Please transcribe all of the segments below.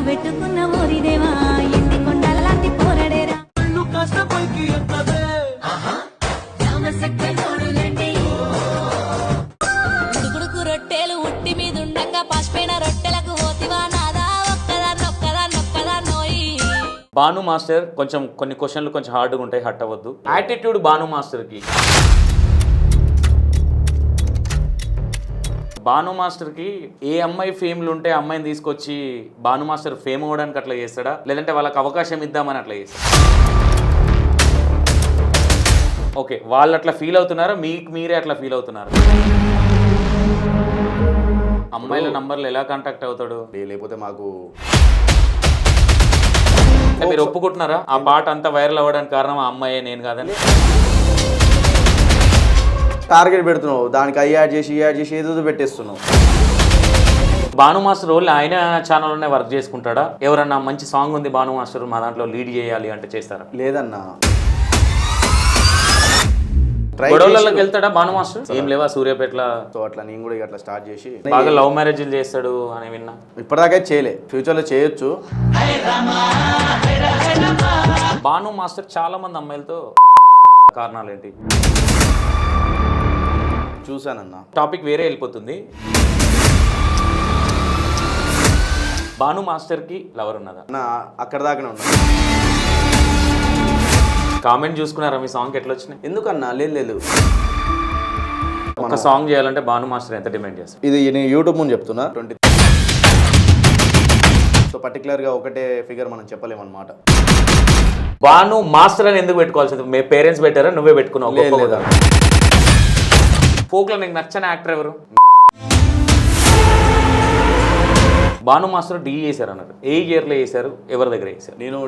పెట్టుకున్న ఓరిదేవా ఎండి కొండలాంటి పోరడేరా ఉడుకుడుకు రొట్టెలు ఉట్టి మీద ఉండంగా పసిపోయిన రొట్టెలకు పోతివా నాదా ఒక్కదా నోయి. భాను మాస్టర్ కొంచెం కొన్ని క్వశ్చన్లు కొంచెం హార్డ్గా ఉంటాయి, హట్ అవ్వద్దు. యాటిట్యూడ్ భాను మాస్టర్కి ఏ అమ్మాయి ఫేమ్లు ఉంటే అమ్మాయిని తీసుకొచ్చి భాను మాస్టర్ ఫేమ్ అవ్వడానికి అట్లా చేస్తాడా, లేదంటే వాళ్ళకి అవకాశం ఇద్దామని అట్లా చేస్తాడా? ఓకే, వాళ్ళు అట్లా ఫీల్ అవుతున్నారా, మీరే అట్లా ఫీల్ అవుతున్నారు? అమ్మాయిల నంబర్లు ఎలా కాంటాక్ట్ అవుతాడు? లేకపోతే మాకు మీరు ఒప్పుకుంటున్నారా ఆ పాట అంతా వైరల్ అవ్వడానికి కారణం ఆ అమ్మాయే, నేను కాదని? టార్గెట్ పెడుతున్నావు, దానికి యాడ్ చేసి ఏదో పెట్టేస్తున్నావు. భాను మాస్టర్ రోల్ ఆయన ఛానల్లోనే వర్క్ చేసుకుంటాడా? ఎవరన్నా మంచి సాంగ్ ఉంది భాను మాస్టర్ మా దాంట్లో లీడ్ చేయాలి అంటే చేస్తారా? లేదన్నా. గొడవలకి వెళ్తాడా భాను మాస్టర్? ఏం లేవా సూర్యాపేటలో? సో అట్లా నేను కూడా అట్లా స్టార్ట్ చేసి బాగా లవ్ మ్యారేజ్లు చేస్తాడు అని విన్నా. ఇప్పటిదాకా చేయలే, ఫ్యూచర్లో చేయొచ్చు. భాను మాస్టర్ చాలా మంది అమ్మాయిలతో కారణాలు ఏంటి? చూసానన్నా. టాపిక్ వేరే వెళ్ళిపోతుంది. భాను మాస్టర్కి లవర్ ఉన్నదా? అక్కడ దాకానే ఉన్నా. కామెంట్ చూసుకున్నారా మీ సాంగ్కి ఎట్లా వచ్చినాయి? ఎందుకన్నా? లేదు. ఒక సాంగ్ చేయాలంటే భాను మాస్టర్ ఎంత డిమాండ్ చేస్తారు? ఇది నేను యూట్యూబ్ ముందు చెప్తున్నా 20. సో పర్టికులర్గా ఒకటే ఫిగర్ మనం చెప్పలేమన్నమాట. భాను మాస్టర్ అని ఎందుకు పెట్టుకోవాల్సింది? మీ పేరెంట్స్ పెట్టారా, నువ్వే పెట్టుకున్నావు? లేదా ఫోక్లో నీకు నచ్చని యాక్టర్ ఎవరు? భాను మాస్టర్ డీ చేశారు అన్నారు. ఏ ఇయర్లో చేశారు, ఎవరి దగ్గర చేశారు? నేను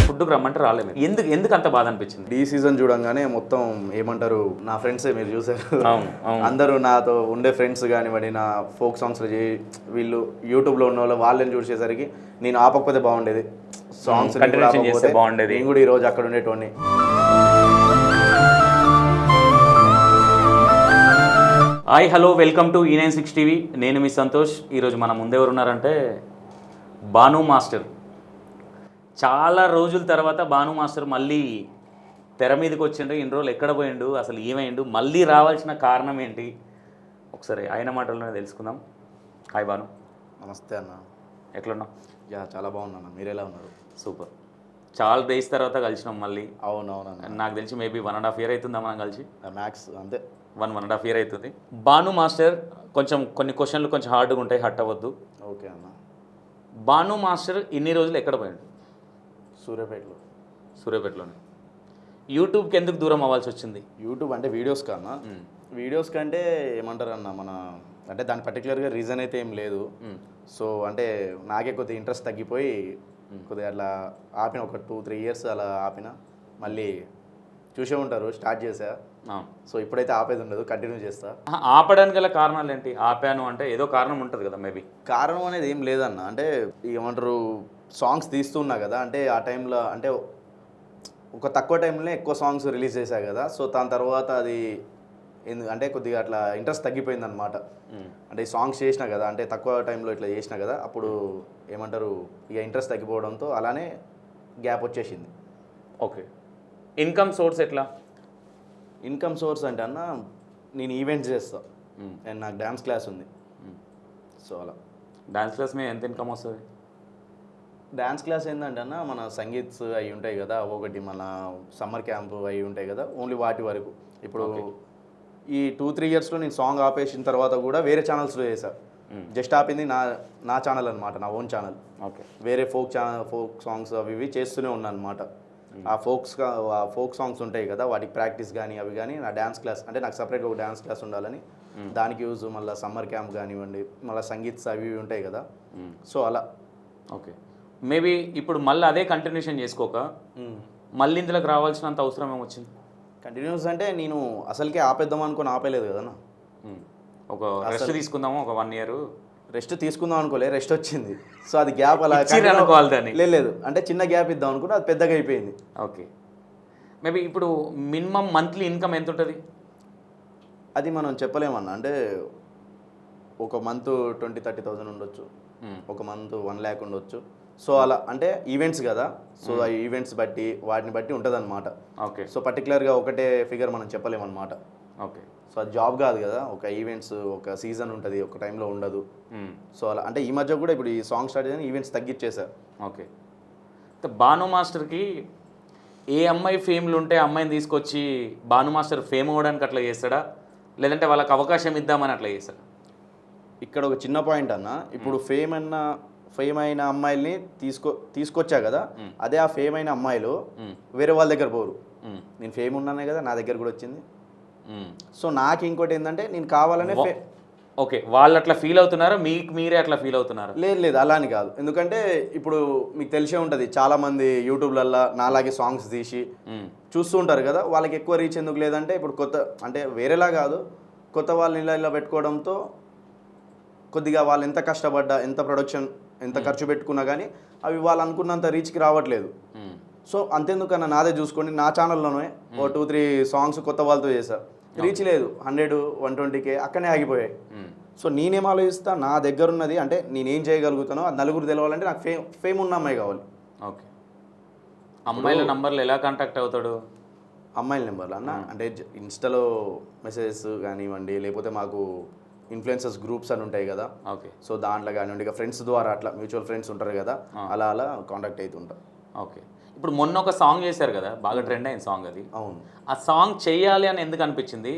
ఫుడ్కి రమ్మంటే రాలేదు. ఎందుకు అంత బాధ అనిపించింది? డీ సీజన్ చూడంగానే మొత్తం ఏమంటారు, నా ఫ్రెండ్సే మీరు చూసారు. అవును. అందరూ నాతో ఉండే ఫ్రెండ్స్ కానివ్వండి, నా ఫోక్ సాంగ్స్లో వీళ్ళు యూట్యూబ్లో ఉన్న వాళ్ళు వాళ్ళని చూసేసరికి నేను ఆపకపోతే బాగుండేది. సాంగ్స్ బాగుండేది. నేను కూడా ఈరోజు అక్కడ ఉండేటోని. Hi hello, welcome to E96 TV. నేను మీ సంతోష్. ఈరోజు మన ముందెవరు ఉన్నారంటే భాను మాస్టర్. చాలా రోజుల తర్వాత భాను మాస్టర్ మళ్ళీ తెర మీదకి వచ్చిండు. ఇన్ని రోజులు ఎక్కడ పోయిండు, అసలు ఏమైండు, మళ్ళీ రావాల్సిన కారణం ఏంటి, ఒకసారి ఆయన మాటల్లోనే తెలుసుకుందాం. హాయ్ భాను. నమస్తే అన్న. ఎట్లున్నావు? చాలా బాగున్నాను. మీరు ఎలా ఉన్నారు? సూపర్. చాలా డేస్ తర్వాత కలిసినాం మళ్ళీ. అవునవునన్న. నాకు తెలిసి మేబీ 1.5 year అవుతుందా మనం కలిసి? మ్యాక్స్ అంతే, 1.5 year అవుతుంది. భాను మాస్టర్ కొంచెం కొన్ని క్వశ్చన్లు కొంచెం హార్డ్గా ఉంటాయి, హట్ అవ్వద్దు. ఓకే అన్న. భాను మాస్టర్ ఇన్ని రోజులు ఎక్కడ పోయాడు? సూర్యాపేటలోనే. యూట్యూబ్కి ఎందుకు దూరం అవ్వాల్సి వచ్చింది? యూట్యూబ్ అంటే వీడియోస్ కన్నా, వీడియోస్ కంటే ఏమంటారు అన్న, మన అంటే దాని పర్టికులర్గా రీజన్ అయితే ఏం లేదు. సో అంటే నాకే కొద్దిగా ఇంట్రెస్ట్ తగ్గిపోయి కొద్దిగా అట్లా ఆపిన, ఒక 2-3 years అలా ఆపిన. మళ్ళీ చూసే ఉంటారు, స్టార్ట్ చేసా. సో ఇప్పుడైతే ఆపేది ఉండదు, కంటిన్యూ చేస్తా. ఆపడానికి గల కారణాలు ఏంటి? ఆపాను అంటే ఏదో కారణం ఉంటుంది కదా మేబీ. కారణం అనేది ఏం లేదన్న. అంటే ఏమంటారు, సాంగ్స్ తీస్తున్నా కదా, అంటే ఆ టైంలో అంటే ఒక తక్కువ టైంలోనే ఎక్కువ సాంగ్స్ రిలీజ్ చేశా కదా. సో దాని తర్వాత అది అంటే కొద్దిగా అట్లా ఇంట్రెస్ట్ తగ్గిపోయింది అనమాట. అంటే ఈ సాంగ్స్ చేసినా కదా, అంటే తక్కువ టైంలో ఇట్లా చేసినా కదా, అప్పుడు ఏమంటారు ఇక ఇంట్రెస్ట్ తగ్గిపోవడంతో అలానే గ్యాప్ వచ్చేసింది. ఓకే. ఇన్కమ్ సోర్స్ ఎట్లా? ఇన్కమ్ సోర్స్ అంటే అన్న, నేను ఈవెంట్స్ చేస్తా అండ్ నాకు డ్యాన్స్ క్లాస్ ఉంది. సో అలా డ్యాన్స్ క్లాస్ మీద ఎంత ఇన్కమ్ వస్తుంది? డ్యాన్స్ క్లాస్ ఏంటంటే అన్న, మన సంగీత్స్ అవి ఉంటాయి కదా, ఒకటి మన సమ్మర్ క్యాంప్ అవి ఉంటాయి కదా, ఓన్లీ వాటి వరకు. ఇప్పుడు ఈ 2-3 yearsలో నేను సాంగ్ ఆపేసిన తర్వాత కూడా వేరే ఛానల్స్లో చేశా. జస్ట్ ఆపింది నా ఛానల్ అనమాట, నా ఓన్ ఛానల్. ఓకే. వేరే ఫోక్ సాంగ్స్ అవి ఇవి చేస్తూనే ఉన్నాను అనమాట. ఆ ఫోక్ సాంగ్స్ ఉంటాయి కదా, వాటికి ప్రాక్టీస్ కానీ అవి కానీ, నా డ్యాన్స్ క్లాస్ అంటే నాకు సపరేట్గా ఒక డ్యాన్స్ క్లాస్ ఉండాలని దానికి యూజ్, మళ్ళీ సమ్మర్ క్యాంప్ కానివ్వండి, మళ్ళీ సంగీత్స్ అవి ఇవి ఉంటాయి కదా. సో అలా. ఓకే. మేబీ ఇప్పుడు మళ్ళీ అదే కంటిన్యూషన్ చేసుకోక మళ్ళీ ఇందులోకి రావాల్సినంత అవసరం ఏమొచ్చింది? కంటిన్యూస్ అంటే నేను అసలుకే ఆపేద్దాం అనుకుని ఆపేలేదు కదన్నా. ఒక రెస్ట్ తీసుకుందాము, ఒక 1 year రెస్ట్ తీసుకుందాం అనుకోలే, రెస్ట్ వచ్చింది. సో అది గ్యాప్ అలా అనుకోవాలి దాన్ని. లేదు అంటే చిన్న గ్యాప్ ఇద్దాం అనుకున్నా, అది పెద్దగా అయిపోయింది. ఓకే. మేబీ ఇప్పుడు మినిమం మంత్లీ ఇన్కమ్ ఎంత ఉంటుంది? అది మనం చెప్పలేమన్నా. అంటే ఒక మంత్ 20,000-30,000 ఉండొచ్చు. ఒక మంత్ 1 lakh ఉండొచ్చు. సో అలా అంటే ఈవెంట్స్ కదా, సో ఆ ఈవెంట్స్ బట్టి వాటిని బట్టి ఉంటుంది అనమాట. ఓకే. సో పర్టికులర్గా ఒకటే ఫిగర్ మనం చెప్పలేమన్నమాట. ఓకే. సో అది జాబ్ కాదు కదా, ఒక ఈవెంట్స్ ఒక సీజన్ ఉంటుంది, ఒక టైంలో ఉండదు. సో అలా అంటే ఈ మధ్య కూడా ఇప్పుడు ఈ సాంగ్ స్టార్ట్ చేయని ఈవెంట్స్ తగ్గించేశారు. ఓకే. భాను మాస్టర్కి ఏ అమ్మాయి ఫేమ్లు ఉంటే అమ్మాయిని తీసుకొచ్చి భాను మాస్టర్ ఫేమ్ అవ్వడానికి అట్లా చేస్తాడా, లేదంటే వాళ్ళకి అవకాశం ఇద్దామని అట్లా చేస్తాడా? ఇక్కడ ఒక చిన్న పాయింట్ అన్న, ఇప్పుడు ఫేమ్ అయిన అమ్మాయిల్ని తీసుకొచ్చా కదా, అదే ఆ ఫేమ్ అయిన అమ్మాయిలు వేరే వాళ్ళ దగ్గర పోరు. నేను ఫేమ్ ఉన్నానే కదా, నా దగ్గర కూడా వచ్చింది. సో నాకు ఇంకోటి ఏంటంటే నేను కావాలనే ఓకే, వాళ్ళు అట్లా ఫీల్ అవుతున్నారా, మీరే అట్లా ఫీల్ అవుతున్నారా? లేదు అలా అని కాదు. ఎందుకంటే ఇప్పుడు మీకు తెలిసే ఉంటుంది, చాలామంది యూట్యూబ్లల్లో నాలాగే సాంగ్స్ తీసి చూస్తూ ఉంటారు కదా, వాళ్ళకి ఎక్కువ రీచ్ ఎందుకు లేదంటే ఇప్పుడు కొత్త అంటే వేరేలా కాదు, కొత్త వాళ్ళని ఇలా పెట్టుకోవడంతో కొద్దిగా వాళ్ళు ఎంత కష్టపడ్డా, ఎంత ప్రొడక్షన్, ఎంత ఖర్చు పెట్టుకున్నా కానీ అవి వాళ్ళు అనుకున్నంత రీచ్కి రావట్లేదు. సో అంతెందుకన్నా నాదే చూసుకోండి, నా ఛానల్లోనే ఓ 2-3 సాంగ్స్ కొత్త వాళ్ళతో చేశా, రీచ్ లేదు, 100-120K అక్కడనే ఆగిపోయాయి. సో నేనేం ఆలోచిస్తా, నా దగ్గర ఉన్నది అంటే నేనేం చేయగలుగుతానో అది నలుగురు తెలవాలంటే నాకు ఫేమ్ ఉన్న అమ్మాయి కావాలి. ఓకే. అమ్మాయిల నంబర్లు ఎలా కాంటాక్ట్ అవుతాడు? అమ్మాయిల నెంబర్లు అన్న అంటే ఇన్స్టాలో మెసేజెస్ కానివ్వండి, లేకపోతే మాకు ఇన్ఫ్లుయెన్సర్స్ గ్రూప్స్ అని ఉంటాయి కదా, ఓకే. సో దాంట్లో కానివ్వండి, ఇక ఫ్రెండ్స్ ద్వారా అట్లా మ్యూచువల్ ఫ్రెండ్స్ ఉంటారు కదా, అలా కాంటాక్ట్ అవుతుంటాం. ఓకే. ఇప్పుడు మొన్న ఒక సాంగ్ చేశారు కదా, బాగా ట్రెండ్ అయిన సాంగ్ అది. అవును. ఆ సాంగ్ చేయాలి అని ఎందుకు అనిపించింది?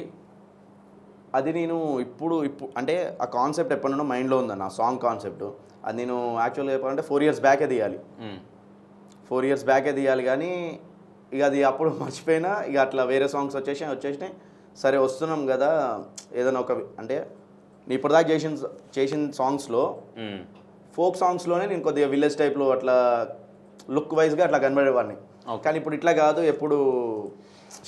అది నేను ఇప్పుడు అంటే ఆ కాన్సెప్ట్ ఎప్పటి నుండో మైండ్లో ఉందన్న, ఆ సాంగ్ కాన్సెప్ట్. అది నేను యాక్చువల్గా చెప్పాలంటే 4 years బ్యాకే తీయాలి. 4 years బ్యాకే తీయాలి కానీ ఇక అది అప్పుడు మర్చిపోయినా, ఇక అట్లా వేరే సాంగ్స్ వచ్చేసినాయి. సరే వస్తున్నాం కదా, ఏదైనా ఒక అంటే నేను ఇప్పటిదాకా చేసిన సాంగ్స్లో ఫోక్ సాంగ్స్లోనే నేను కొద్దిగా విలేజ్ టైప్లో అట్లా లుక్ వైజ్గా అట్లా కనబడేవాడిని. కానీ ఇప్పుడు ఇట్లా కాదు, ఎప్పుడు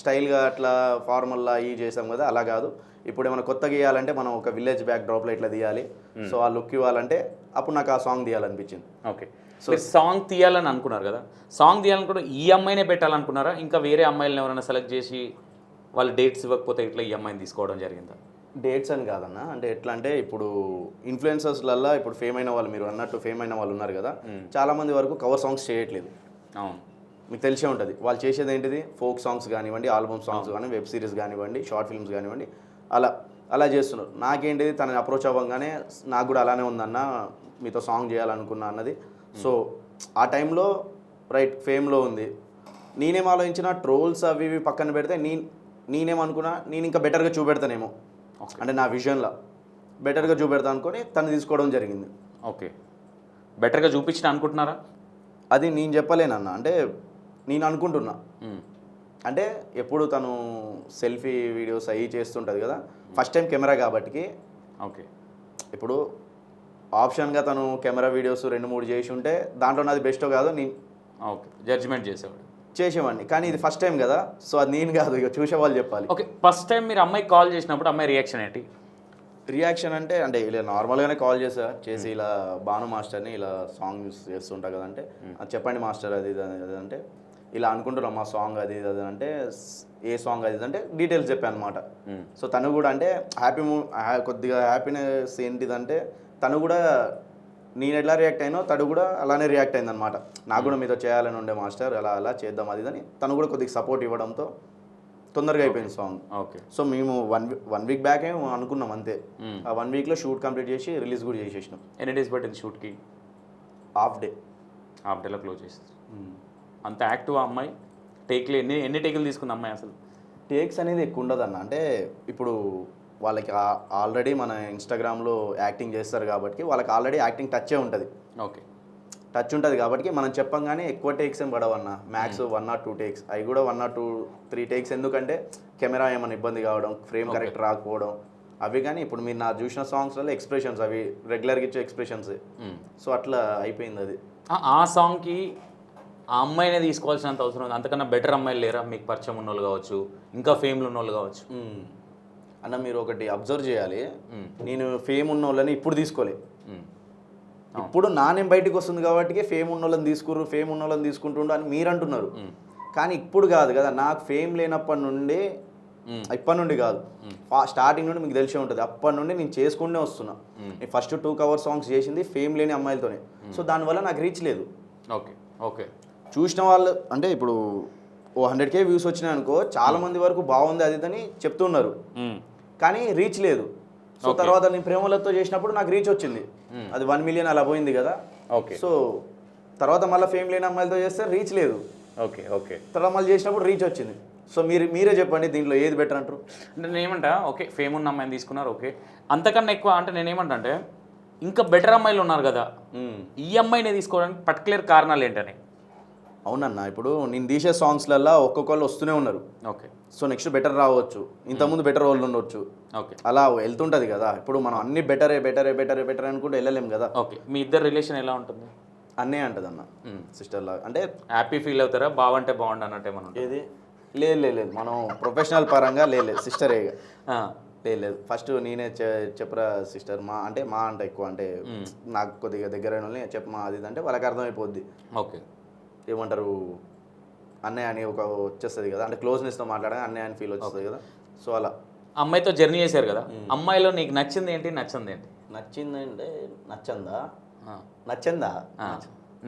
స్టైల్గా అట్లా ఫార్మల్లా ఇవి చేసాం కదా, అలా కాదు. ఇప్పుడు ఏమైనా కొత్తగా ఇవ్వాలంటే మనం ఒక విలేజ్ బ్యాక్ డ్రాప్లో ఇట్లా తీయాలి. సో ఆ లుక్ ఇవ్వాలంటే అప్పుడు నాకు ఆ సాంగ్ తీయాలనిపించింది. ఓకే. సో సాంగ్ తీయాలని అనుకున్నారు కదా, సాంగ్ తీయాలనుకుంటే ఈ అమ్మాయినే పెట్టాలనుకున్నారా, ఇంకా వేరే అమ్మాయిలను ఎవరైనా సెలెక్ట్ చేసి వాళ్ళు డేట్స్ ఇవ్వకపోతే ఇట్లా ఈ అమ్మాయిని తీసుకోవడం జరిగిందా? డేట్స్ అని కాదన్న, అంటే ఎట్లా అంటే ఇప్పుడు ఇన్ఫ్లుయెన్సర్స్లల్లో ఇప్పుడు ఫేమ్ అయిన వాళ్ళు, మీరు అన్నట్టు ఫేమ్ అయిన వాళ్ళు ఉన్నారు కదా, చాలామంది వరకు కవర్ సాంగ్స్ చేయట్లేదు. అవును, మీకు తెలిసే ఉంటుంది. వాళ్ళు చేసేది ఏంటిది, ఫోక్ సాంగ్స్ కానివ్వండి, ఆల్బమ్ సాంగ్స్ కానీ, వెబ్ సిరీస్ కానివ్వండి, షార్ట్ ఫిల్మ్స్ కానివ్వండి, అలా చేస్తున్నారు. నాకేంటిది, తనని అప్రోచ్ అవ్వగానే నాకు కూడా అలానే ఉందన్న, మీతో సాంగ్ చేయాలనుకున్నా అన్నది. సో ఆ టైంలో రైట్ ఫేమ్లో ఉంది. నేనేం ఆలోచించిన, ట్రోల్స్ అవి ఇవి పక్కన పెడితే నేనేమనుకున్నా, నేను ఇంకా బెటర్గా చూపెడతానేమో, అంటే నా విజన్లో బెటర్గా చూపెడతా అనుకొని తను తీసుకోవడం జరిగింది. ఓకే. బెటర్గా చూపించిన అనుకుంటున్నారా? అది నేను చెప్పలేనన్న, అంటే నేను అనుకుంటున్నా. అంటే ఎప్పుడు తను సెల్ఫీ వీడియోస్ అవి చేస్తుంటుంది కదా, ఫస్ట్ టైం కెమెరా కాబట్టి. ఓకే. ఇప్పుడు ఆప్షన్గా తను కెమెరా వీడియోస్ 2-3 చేసి ఉంటే దాంట్లో నాది బెస్టో కాదో నేను ఓకే జడ్జిమెంట్ చేసేవాడిని. కానీ ఇది ఫస్ట్ టైం కదా, సో అది నేను కాదు, ఇక చూసేవాళ్ళు చెప్పాలి. ఓకే. ఫస్ట్ టైం మీరు అమ్మాయికి కాల్ చేసినప్పుడు అమ్మాయి రియాక్షన్ ఏంటి? రియాక్షన్ అంటే ఇలా నార్మల్గానే కాల్ చేసి ఇలా భాను మాస్టర్ని ఇలా సాంగ్ చేస్తుంటా కదంటే, అది చెప్పండి మాస్టర్ అది అంటే ఇలా అనుకుంటున్నాం మా సాంగ్ అది అంటే ఏ సాంగ్ అది అంటే డీటెయిల్స్ చెప్పాను అనమాట. సో తను కూడా అంటే కొద్దిగా హ్యాపీనెస్ ఏంటిదంటే, తను కూడా నేను ఎట్లా రియాక్ట్ అయినో తను కూడా అలానే రియాక్ట్ అయిందనమాట. నాకు కూడా మీతో చేయాలని ఉండే మాస్టర్, అలా చేద్దాం అది అని తను కూడా కొద్దిగా సపోర్ట్ ఇవ్వడంతో తొందరగా అయిపోయింది సాంగ్. ఓకే. సో మేము వన్ వీక్ బ్యాక్ అనుకున్నాం అంతే. ఆ 1 weekలో షూట్ కంప్లీట్ చేసి రిలీజ్ కూడా చేసేసినాం. ఎన్ని డేస్ పట్టింది షూట్కి? హాఫ్ డేలో క్లోజ్ చేసేది. అంత యాక్టివ్ అమ్మాయి, టేక్లు ఎన్ని టేకులు తీసుకుంది అమ్మాయి? అసలు టేక్స్ అనేది ఎక్కువ ఉండదు అన్న, అంటే ఇప్పుడు వాళ్ళకి ఆల్రెడీ మన ఇన్స్టాగ్రామ్లో యాక్టింగ్ చేస్తారు కాబట్టి వాళ్ళకి ఆల్రెడీ యాక్టింగ్ టచ్చే ఉంటుంది. ఓకే, టచ్ ఉంటుంది కాబట్టి మనం చెప్పంగానే ఎక్కువ టేక్స్ ఏం పడవన్న, మ్యాక్స్ 1 or 2 టేక్స్, అవి కూడా 1 or 2-3 టేక్స్. ఎందుకంటే కెమెరా ఏమైనా ఇబ్బంది కావడం, ఫ్రేమ్ కరెక్ట్ రాకపోవడం అవి. కానీ ఇప్పుడు మీరు నా చూసిన సాంగ్స్లలో ఎక్స్ప్రెషన్స్ అవి రెగ్యులర్గా ఇచ్చే ఎక్స్ప్రెషన్స్, సో అట్లా అయిపోయింది అది. ఆ సాంగ్కి ఆ అమ్మాయినే తీసుకోవాల్సినంత అవసరం ఉంది? అంతకన్నా బెటర్ అమ్మాయిలు లేరా మీకు పరిచయం ఉన్న వాళ్ళు కావచ్చు, ఇంకా ఫేమ్లు ఉన్న వాళ్ళు కావచ్చు? అన్న మీరు ఒకటి అబ్జర్వ్ చేయాలి, నేను ఫేమ్ ఉన్న వాళ్ళని ఇప్పుడు తీసుకోలే. ఇప్పుడు నానేం బయటకు వస్తుంది కాబట్టి ఫేమ్ ఉన్న వాళ్ళని తీసుకుంటుండు అని మీరు అంటున్నారు. కానీ ఇప్పుడు కాదు కదా, నాకు ఫేమ్ లేనప్పటి నుండి ఇప్పటి నుండి కాదు, స్టార్టింగ్ నుండి మీకు తెలిసే ఉంటుంది. అప్పటి నుండి నేను చేసుకుంటూనే వస్తున్నా. నేను ఫస్ట్ 2 కవర్ సాంగ్స్ చేసింది ఫేమ్ లేని అమ్మాయిలతోనే. సో దానివల్ల నాకు రీచ్ లేదు. Okay okay. చూసిన వాళ్ళు అంటే ఇప్పుడు ఓ 100K వ్యూస్ వచ్చినాయి అనుకో, చాలా మంది వరకు బాగుంది అది అని చెప్తున్నారు, కానీ రీచ్ లేదు. సో తర్వాత నేను ప్రేమలతో చేసినప్పుడు నాకు రీచ్ వచ్చింది, అది 1 మిలియన్ అలా పోయింది కదా. ఓకే. సో తర్వాత మళ్ళీ ఫేమ్ లేని అమ్మాయిలతో చేస్తే రీచ్ లేదు. Okay okay. తర్వాత మళ్ళీ చేసినప్పుడు రీచ్ వచ్చింది. సో మీరే చెప్పండి దీంట్లో ఏది బెటర్ అంటారు? అంటే నేనేమంటా, ఓకే ఫేమ్ ఉన్న అమ్మాయిని తీసుకున్నారు, ఓకే అంతకన్నా ఎక్కువ అంటే నేనేమంటా అంటే ఇంకా బెటర్ అమ్మాయిలు ఉన్నారు కదా, ఈ అమ్మాయిని తీసుకోవడానికి పర్టికులర్ కారణాలు ఏంటని? అవునన్నా, ఇప్పుడు నేను తీసే సాంగ్స్లలో ఒక్కొక్కళ్ళు వస్తూనే ఉన్నారు. ఓకే. సో నెక్స్ట్ బెటర్ రావచ్చు, ఇంతకుముందు బెటర్ వాళ్ళు ఉండొచ్చు. ఓకే. అలా వెళ్తుంటుంది కదా. ఇప్పుడు మనం అన్ని బెటరే బెటరే బెటరే బెటర్ అనుకుంటే వెళ్ళలేం కదా. ఓకే. మీ ఇద్దరు రిలేషన్ ఎలా ఉంటుంది? అన్నే అంటది అన్న, సిస్టర్ లాగా. అంటే హ్యాపీ ఫీల్ అవుతారా? బాగుంటే బాగుండు అన్నట్టు ఏమన్నా? ఏది లేదు, మనం ప్రొఫెషనల్ పరంగా లేదు, సిస్టరే లేదు. ఫస్ట్ నేనే చెప్పరా సిస్టర్, మా అంటే ఎక్కువ అంటే నాకు కొద్దిగా దగ్గరైన వాళ్ళని చెప్పమా అది ఇది అంటే వాళ్ళకి అర్థమైపోద్ది. ఓకే. ఏమంటారు, అన్నయ్య అని ఒక వచ్చేస్తుంది కదా, అంటే క్లోజ్నెస్తో మాట్లాడగా అన్నయ్య అని ఫీల్ వచ్చేస్తుంది కదా. సో అలా అమ్మాయితో జర్నీ చేశారు కదా, అమ్మాయిలో నీకు నచ్చింది ఏంటి, నచ్చింది ఏంటి? నచ్చిందంటే నచ్చిందా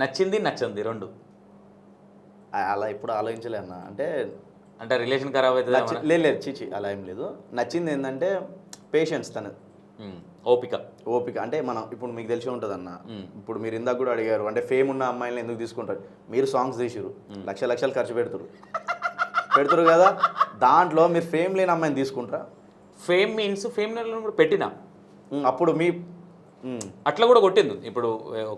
నచ్చింది రెండు అలా ఇప్పుడు ఆలోచించలే అన్న. అంటే రిలేషన్ ఖరాబ్ అవుతుంది? లేదు చీచి, అలా ఏం లేదు. నచ్చింది ఏంటంటే పేషెన్స్, తనది ఓపిక. అంటే మనం ఇప్పుడు మీకు తెలిసి ఉంటుంది అన్న, ఇప్పుడు మీరు ఇందాక కూడా అడిగారు అంటే ఫేమ్ ఉన్న అమ్మాయిని ఎందుకు తీసుకుంటారు. మీరు సాంగ్స్ తీసిరు, లక్షలు ఖర్చు పెడుతురు కదా, దాంట్లో మీరు ఫేమ్ లేని అమ్మాయిని తీసుకుంటారా? ఫేమ్ మీన్స్ ఫేమ్ కూడా పెట్టినా అప్పుడు మీ అట్లా కూడా కొట్టింది. ఇప్పుడు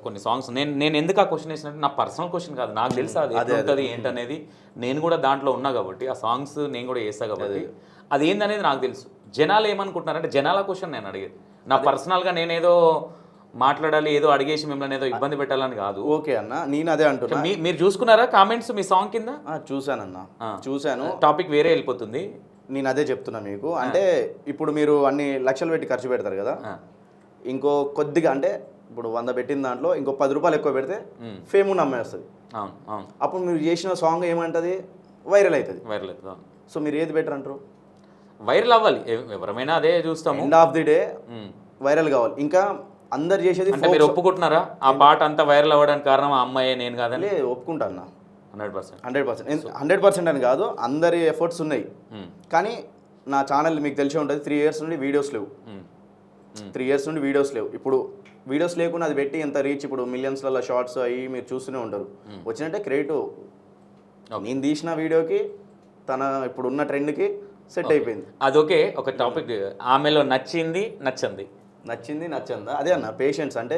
కొన్ని సాంగ్స్ నేను ఎందుకు ఆ క్వశ్చన్ వేసినట్టు నా పర్సనల్ క్వశ్చన్ కాదు, నాకు తెలుసు అది ఉంటుంది ఏంటనేది. నేను కూడా దాంట్లో ఉన్నా కాబట్టి ఆ సాంగ్స్ నేను కూడా వేస్తా కాబట్టి అది ఏందనేది నాకు తెలుసు. జనాలు ఏమనుకుంటున్నారంటే జనాల క్వశ్చన్ నేను అడిగేది, నా పర్సనల్గా నేనేదో మాట్లాడాలి ఏదో అడిగేసి మిమ్మల్ని ఏదో ఇబ్బంది పెట్టాలని కాదు. ఓకే అన్న, నేను అదే అంటున్నా. మీరు చూసుకున్నారా కామెంట్స్ మీ సాంగ్ కింద? చూశాను. టాపిక్ వేరే వెళ్ళిపోతుంది. నేను అదే చెప్తున్నా మీకు. అంటే ఇప్పుడు మీరు అన్ని లక్షలు పెట్టి ఖర్చు పెడతారు కదా, ఇంకో కొద్దిగా అంటే ఇప్పుడు 100 పెట్టిన దాంట్లో ఇంకో 10 రూపాయలు ఎక్కువ పెడితే ఫేమ్ ఉన్న అమ్మాయి వస్తుంది. అప్పుడు మీరు చేసిన సాంగ్ ఏమంటుంది, వైరల్ అవుతుంది. సో మీరు ఏది బెటర్ అంటారు? వైరల్ అవ్వాలి, ఎవరమైనా అదే చూస్తాము. End of the day viral కావాలి. ఇంకా అందరు చేసేది అంటే మీరు ఒప్పుకుంటున్నారా ఆ పాట అంతా వైరల్ అవ్వడానికి కారణం ఆ అమ్మాయి నేను కాదని? ఒప్పుకుంటా అన్న, 100%. 100% అని కాదు, అందరి ఎఫర్ట్స్ ఉన్నాయి. కానీ నా ఛానల్ మీకు తెలిసే ఉంటుంది 3 ఇయర్స్ నుండి వీడియోస్ లేవు. 3 ఇయర్స్ నుండి వీడియోస్ లేవు. ఇప్పుడు వీడియోస్ లేకుండా అది పెట్టి ఎంత రీచ్, ఇప్పుడు మిలియన్స్లలో షార్ట్స్ అయ్యి మీరు చూస్తూనే ఉంటారు. వచ్చినట్టే క్రియేటివ్. నేను తీసిన వీడియోకి తన ఇప్పుడు ఉన్న ట్రెండ్కి సెట్ అయిపోయింది. అదొకే. ఒక టాపిక్ ఆమెలో నచ్చిందా అదే అన్న పేషెన్స్. అంటే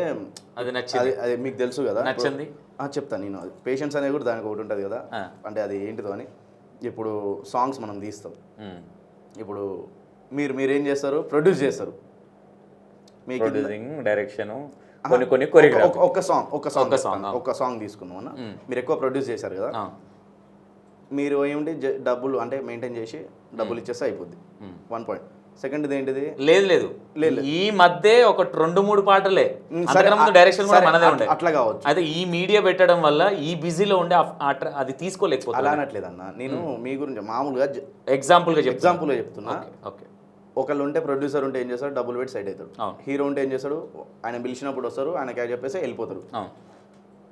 అది నచ్చింది, అది మీకు తెలుసు కదా. నచ్చింది చెప్తాను నేను. అది పేషెన్స్ అనేది కూడా దానికి ఒకటి ఉంటుంది కదా. అంటే అది ఏంటిదో అని, ఇప్పుడు సాంగ్స్ మనం తీస్తాం, ఇప్పుడు మీరేం చేస్తారు, ప్రొడ్యూస్ చేస్తారు, డైరెక్షన్ కొన్ని కొరియోగ్రాఫీ. ఒక సాంగ్ తీసుకున్నాం అన్న, మీరు ఎక్కువ ప్రొడ్యూస్ చేశారు కదా, మీరు ఏమిటి డబ్బులు అంటే మెయింటైన్ చేసి డబ్బులు ఇచ్చేస్తే అయిపోద్ది. 1 పాయింట్. సెకండ్ ఏంటిది, లేదు ఈ మధ్య ఒక 2-3 పాటలే, డైరెక్షన్ కూడా మనదే ఉండే. అట్లా కావచ్చు. అయితే ఈ మీడియా పెట్టడం వల్ల ఈ బిజీలో ఉండే అది తీసుకోలేకపోతే. అలా అనట్లేదన్న, నేను మీ గురించి మామూలుగా ఎగ్జాంపుల్గా చెప్తున్నా. ఓకే. ఒకళ్ళు ఉంటే ప్రొడ్యూసర్ ఉంటే ఏం చేస్తాడు, డబ్బులు పెట్టి సైడ్ అవుతాడు. హీరో ఉంటే ఏం చేస్తాడు, ఆయన పిలిచినప్పుడు వస్తారు, ఆయన క్యాచ్ చెప్పేసి వెళ్ళిపోతారు.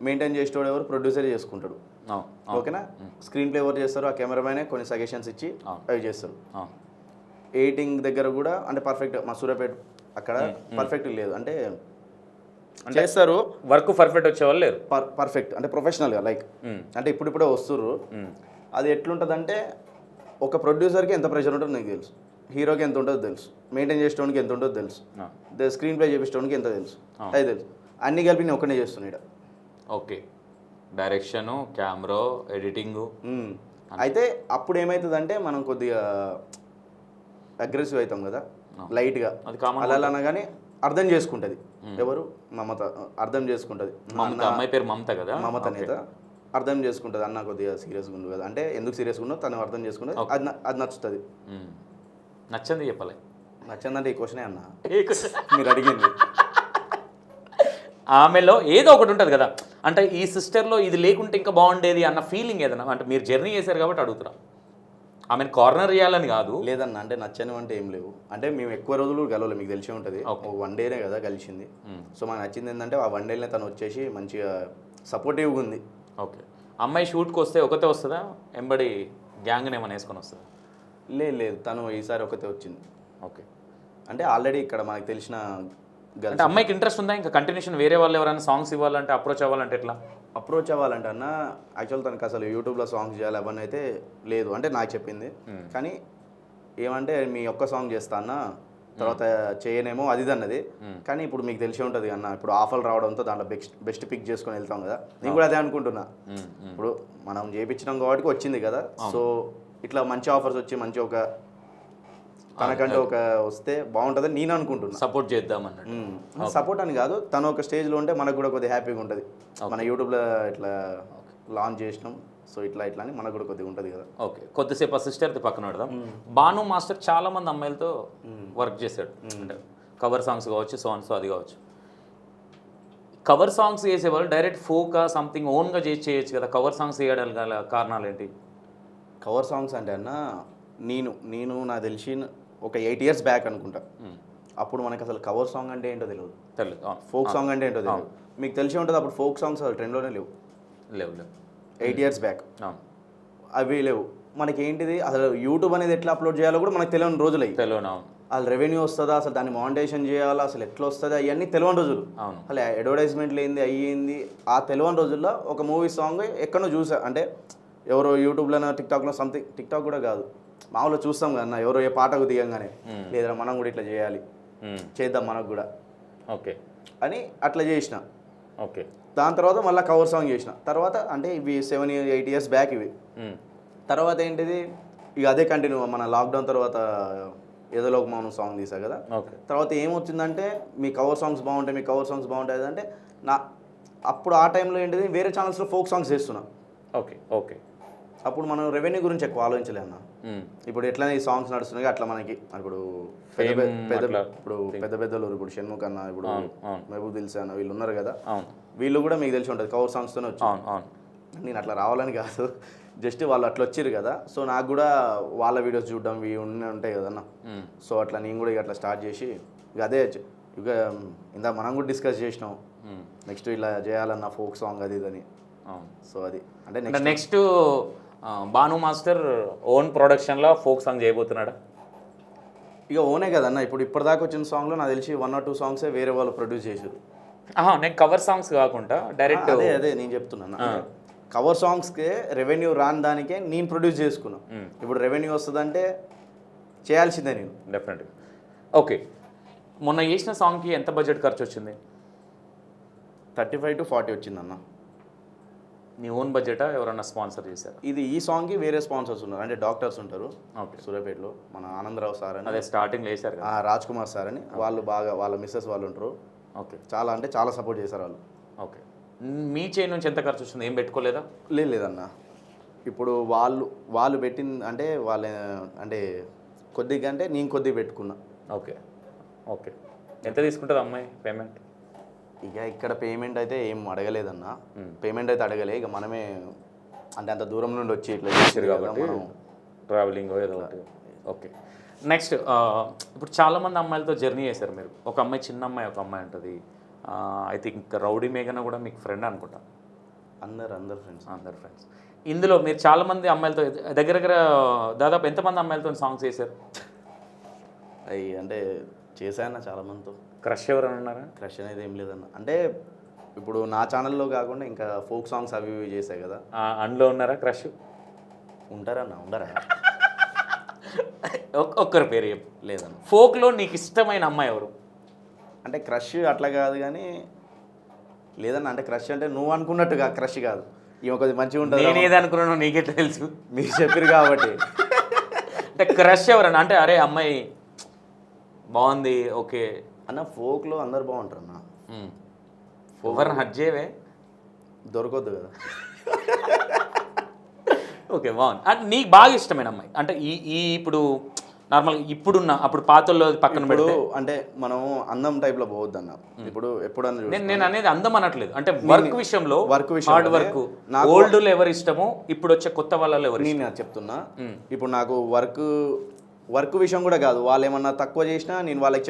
మెయింటైన్ చేసేవాడు ఎవరు, ప్రొడ్యూసరే చేసుకుంటాడు. ఓకేనా. స్క్రీన్ ప్లే ఎవరు చేస్తారు, ఆ కెమెరామెనే కొన్ని సజెషన్స్ ఇచ్చి అవి చేస్తారు. ఎడిటింగ్ దగ్గర కూడా అంటే పర్ఫెక్ట్, మా సూర్యాపేట అక్కడ పర్ఫెక్ట్ లేదు, అంటే చేస్తారు వర్క్ పర్ఫెక్ట్ వచ్చేవాళ్ళు లేరు. పర్ఫెక్ట్ అంటే ప్రొఫెషనల్గా లైక్ అంటే ఇప్పుడిప్పుడే వస్తుర్రు. అది ఎట్లుంటుందంటే ఒక ప్రొడ్యూసర్కి ఎంత ప్రెషర్ ఉంటుందో నీకు తెలుసు, హీరోకి ఎంత ఉంటుందో తెలుసు, మెయింటైన్ చేసేటోనికి ఎంత ఉంటుందో తెలుసు, స్క్రీన్ ప్లే చేసేటోనికి ఎంత తెలుసు, అది తెలుసు. అన్నీ కలిపి నేను ఒక్కనే చేస్తున్నాడు. ఓకే. Direction, camera, editing. అయితే అప్పుడు ఏమవుతుందంటే మనం కొద్దిగా అగ్రెసివ్ అవుతాం కదా లైట్గా, అలా అనగానే అర్థం చేసుకుంటుంది ఎవరు, మమత అర్థం చేసుకుంటుంది. అమ్మాయి పేరు మమత కదా, మమత నేత అర్థం చేసుకుంటుంది. అన్న కొద్దిగా సీరియస్గా ఉండు కదా, అంటే ఎందుకు సీరియస్గా ఉండో తను అర్థం చేసుకుంటుంది, అది నచ్చుతుంది. నచ్చింది చెప్పాలి. నచ్చిందంటే ఈ క్వశ్చనే అన్న మీరు అడిగింది. ఆమెలో ఏదో ఒకటి ఉంటుంది కదా, అంటే ఈ సిస్టర్లో ఇది లేకుంటే ఇంకా బాగుండేది అన్న ఫీలింగ్ ఏదైనా, అంటే మీరు జర్నీ చేశారు కాబట్టి అడుగుతున్నా. ఆమెను కార్నర్ చేయాలని కాదు. లేదన్న, అంటే నచ్చనివి అంటే ఏం లేవు. అంటే మేము ఎక్కువ రోజులు కలవలేదు, మీకు తెలిసే ఉంటుంది. Okay. 1 డేనే కదా కలిసింది. సో మాకు నచ్చింది ఏంటంటే ఆ 1 డేనే తను వచ్చేసి మంచిగా సపోర్టివ్గా ఉంది. ఓకే. అమ్మాయి షూట్కి వస్తే ఒకతే వస్తుందా, ఎంబడి గ్యాంగ్ని ఏమైనా వేసుకొని వస్తుందా? లేదు, తను ఈసారి ఒకతే వచ్చింది. ఓకే. అంటే ఆల్రెడీ ఇక్కడ మనకు తెలిసిన అంటే అమ్మాయికి ఇంట్రెస్ట్ ఉందా ఇంకా కంటిన్యూషన్ వేరే వాళ్ళు ఎవరైనా సాంగ్స్ ఇవ్వాలంటే అప్రోచ్ అవ్వాలంటే ఎట్లా? అప్రోచ్ అవ్వాలంటే అన్న, యాక్చువల్ తనకు అసలు యూట్యూబ్లో సాంగ్స్ చేయాలి అవన్నీ అయితే లేదు, అంటే నాకు చెప్పింది. కానీ ఏమంటే మీ ఒక్క సాంగ్ చేస్తా అన్న, తర్వాత చేయనేమో అది అన్నది. కానీ ఇప్పుడు మీకు తెలిసే ఉంటుంది అన్న, ఇప్పుడు ఆఫర్లు రావడంతో దాంట్లో బెస్ట్ పిక్ చేసుకొని వెళ్తాం కదా. నేను కూడా అదే అనుకుంటున్నా. ఇప్పుడు మనం చేయించడం కాబట్టి వచ్చింది కదా, సో ఇట్లా మంచి ఆఫర్స్ వచ్చి మంచి ఒక తనకంటే ఒక వస్తే బాగుంటుందని నేను అనుకుంటున్నా. సపోర్ట్ చేద్దాం అన్నట్టు. సపోర్ట్ అని కాదు, తను ఒక స్టేజ్లో ఉంటే మనకు కూడా కొద్దిగా హ్యాపీగా ఉంటుంది. మన యూట్యూబ్లో ఇట్లా లాంచ్ చేసినాం, సో ఇట్లా అని మనకు కూడా కొద్దిగా ఉంటుంది కదా. ఓకే. కొద్దిసేపు ఆ సిస్టర్ది పక్కన పెడదాం. బాను మాస్టర్ చాలా మంది అమ్మాయిలతో వర్క్ చేశాడు, అంటే కవర్ సాంగ్స్ కావచ్చు, సాంగ్స్ అది కావచ్చు. కవర్ సాంగ్స్ చేసేవాళ్ళు డైరెక్ట్ ఫోకా సంథింగ్ ఓన్గా చేయొచ్చు కదా, కవర్ సాంగ్స్ చేయడం గల కారణాలు ఏంటి? కవర్ సాంగ్స్ అంటే అన్న, నేను నాకు తెలిసి ఒక 8 years బ్యాక్ అనుకుంటా, అప్పుడు మనకు అసలు కవర్ సాంగ్ అంటే ఏంటో తెలియదు, ఫోక్ సాంగ్ అంటే ఏంటో తెలియదు. మీకు తెలిసి ఉంటుంది అప్పుడు ఫోక్ సాంగ్స్ అసలు ట్రెండ్లోనే లేవు. 8 years బ్యాక్ అవి లేవు. మనకి ఏంటిది అసలు యూట్యూబ్ అనేది ఎట్లా అప్లోడ్ చేయాలో కూడా మనకు తెలియని రోజులు అయ్యి. అసలు రెవెన్యూ వస్తుందా, అసలు దాన్ని మానిటైజేషన్ చేయాలా, అసలు ఎట్లా వస్తుందా, అవన్నీ తెలియని రోజులు. అసలు అడ్వర్టైజ్మెంట్లు ఏంది అయ్యింది ఆ తెలియని రోజుల్లో ఒక మూవీ సాంగ్ ఎక్కడో చూసా. అంటే ఎవరో యూట్యూబ్లోనో టిక్టాక్లో సంథింగ్, టిక్టాక్ కూడా కాదు, మామూలుగా చూస్తాం కదన్నా, ఎవరో ఏ పాటకు దిగంగానే లేదా మనం కూడా ఇట్లా చేయాలి, చేద్దాం మనకు కూడా ఓకే అని అట్లా చేసిన. ఓకే. దాని తర్వాత మళ్ళీ కవర్ సాంగ్ చేసిన. తర్వాత అంటే ఇవి 7-8 years బ్యాక్ ఇవి. తర్వాత ఏంటిది ఇక అదే కంటిన్యూ. మన లాక్డౌన్ తర్వాత ఏదో ఒక మౌనం సాంగ్ తీసా కదా. తర్వాత ఏమొచ్చిందంటే మీ కవర్ సాంగ్స్ బాగుంటాయి అంటే అప్పుడు ఆ టైంలో ఏంటిది వేరే ఛానల్స్లో ఫోక్ సాంగ్స్ చేస్తున్నా. ఓకే. అప్పుడు మనం రెవెన్యూ గురించి ఎక్కువ ఆలోచించలే అన్న. ఇప్పుడు ఎట్లా ఈ సాంగ్స్ నడుస్తున్నాయి అట్లా మనకి ఇప్పుడు పెద్ద పెద్దలు ఇప్పుడు షణ్ముఖ్ అన్న, ఇప్పుడు మహబూబ్ దిల్సా అన్న, వీళ్ళు ఉన్నారు కదా, వీళ్ళు కూడా మీకు తెలిసి ఉంటుంది కవర్ సాంగ్స్తోనే వచ్చాను. నేను అట్లా రావాలని కాదు, జస్ట్ వాళ్ళు అట్లా వచ్చారు కదా, సో నాకు కూడా వాళ్ళ వీడియోస్ చూడడం ఇవి ఉంటాయి కదన్న. సో అట్లా నేను కూడా ఇక అట్లా స్టార్ట్ చేసి ఇక అదే ఇక ఇందా మనం కూడా డిస్కస్ చేసినాం, నెక్స్ట్ ఇలా చేయాలన్న ఫోక్ సాంగ్ అది ఇదని. సో అది అంటే నెక్స్ట్ బాను మాస్టర్ ఓన్ ప్రొడక్షన్లో ఫోక్ సాంగ్ చేయబోతున్నాడా? ఇక ఓనే కదన్న. ఇప్పుడు ఇప్పటిదాకా వచ్చిన సాంగ్లో నాకు తెలిసి 1 or 2 సాంగ్సే వేరే వాళ్ళు ప్రొడ్యూస్ చేశారు. నేను కవర్ సాంగ్స్ కాకుండా డైరెక్ట్ అదే నేను చెప్తున్నాను. కవర్ సాంగ్స్కే రెవెన్యూ రాని దానికే నేను ప్రొడ్యూస్ చేసుకున్నా. ఇప్పుడు రెవెన్యూ వస్తుందంటే చేయాల్సిందే నేను డెఫినెట్గా. ఓకే. మొన్న చేసిన సాంగ్కి ఎంత బడ్జెట్ ఖర్చు వచ్చింది? 35 to 40 వచ్చిందన్న. నీ ఓన్ బడ్జెటా, ఎవరన్నా స్పాన్సర్ చేశారు? ఇది ఈ సాంగ్కి వేరే స్పాన్సర్స్ ఉన్నారు, అంటే డాక్టర్స్ ఉంటారు సూర్యాపేటలో, మన ఆనందరావు సార్ అని, అదే స్టార్టింగ్ వేశారు, రాజ్ కుమార్ సార్ అని, వాళ్ళు బాగా వాళ్ళ మిస్సెస్ వాళ్ళు ఉంటారు. ఓకే. చాలా అంటే చాలా సపోర్ట్ చేశారు వాళ్ళు. ఓకే. మీ చేయి నుంచి ఎంత ఖర్చు వచ్చింది? ఏం పెట్టుకోలేదా? లేదన్న. ఇప్పుడు వాళ్ళు పెట్టింది అంటే అంటే కొద్దిగా అంటే నేను కొద్దిగా పెట్టుకున్నా. ఓకే. ఎంత తీసుకుంటుంది అమ్మాయి పేమెంట్? ఇక ఇక్కడ పేమెంట్ అయితే ఏం అడగలేదన్న, పేమెంట్ అయితే అడగలే. ఇక మనమే అంటే అంత దూరం నుండి వచ్చి ఇట్లా చేసారు కాబట్టి ట్రావెలింగ్ ఏదో ఒకటి. ఓకే. నెక్స్ట్ ఇప్పుడు చాలామంది అమ్మాయిలతో జర్నీ చేశారు మీరు. ఒక అమ్మాయి, చిన్న అమ్మాయి ఒక అమ్మాయి ఉంటుంది, ఐ థింక్ రౌడీ మేఘన కూడా మీకు ఫ్రెండ్ అనుకుంటా. అందరు ఫ్రెండ్స్. ఇందులో మీరు చాలామంది అమ్మాయిలతో దగ్గర దాదాపు ఎంతమంది అమ్మాయిలతో సాంగ్స్ చేశారు? అవి అంటే చేశాను చాలా మందితో. క్రష్ ఎవరైనా ఉన్నారా? క్రష్ అనేది ఏం లేదన్న. అంటే ఇప్పుడు నా ఛానల్లో కాకుండా ఇంకా ఫోక్ సాంగ్స్ అవి ఇవి చేశాయి కదా, అందులో ఉన్నారా క్రష్? ఉండరా? ఒక్కరి పేరు చెప్పు. లేదన్న. ఫోక్లో నీకు ఇష్టమైన అమ్మాయి ఎవరు? అంటే క్రష్ అట్లా కాదు కానీ లేదన్న. అంటే క్రష్ అంటే నువ్వు అనుకున్నట్టుగా క్రష్ కాదు, ఈమె కొద్దిగా మంచిగా ఉంటుంది. నేను ఏది అనుకున్నాను నీకెట్లా తెలుసు? మీరు చెప్పారు కాబట్టి. అంటే క్రష్ ఎవరన్నా అంటే అరే అమ్మాయి బాగుంది ఓకే అన్న. ఫోక్లో అందరు బాగుంటారు అన్న. ఎవరిని హట్ చేయవే, దొరకొద్దు కదా. ఓకే బాగుంది. అంటే నీకు బాగా ఇష్టమైన అమ్మాయి అంటే ఈ ఇప్పుడు నార్మల్గా ఇప్పుడున్న అప్పుడు పాతల్లో పక్కన ఇప్పుడు పెడితే అంటే మనం అందం టైప్ లో పోవద్దన్న. ఇప్పుడు ఎప్పుడన్నా నేను అనేది అందం అనట్లేదు, అంటే వర్క్ విషయంలో వర్క్ విషయంలో హార్డ్ వర్క్ ఓల్డ్ ఎవరు ఇష్టమో ఇప్పుడు వచ్చే కొత్త వాళ్ళలో ఎవరు నేను అది చెప్తున్నా. ఇప్పుడు నాకు వర్క్ విషయం కూడా కాదు, వాళ్ళు ఏమన్నా తక్కువ చేసినా నేను వాళ్ళకి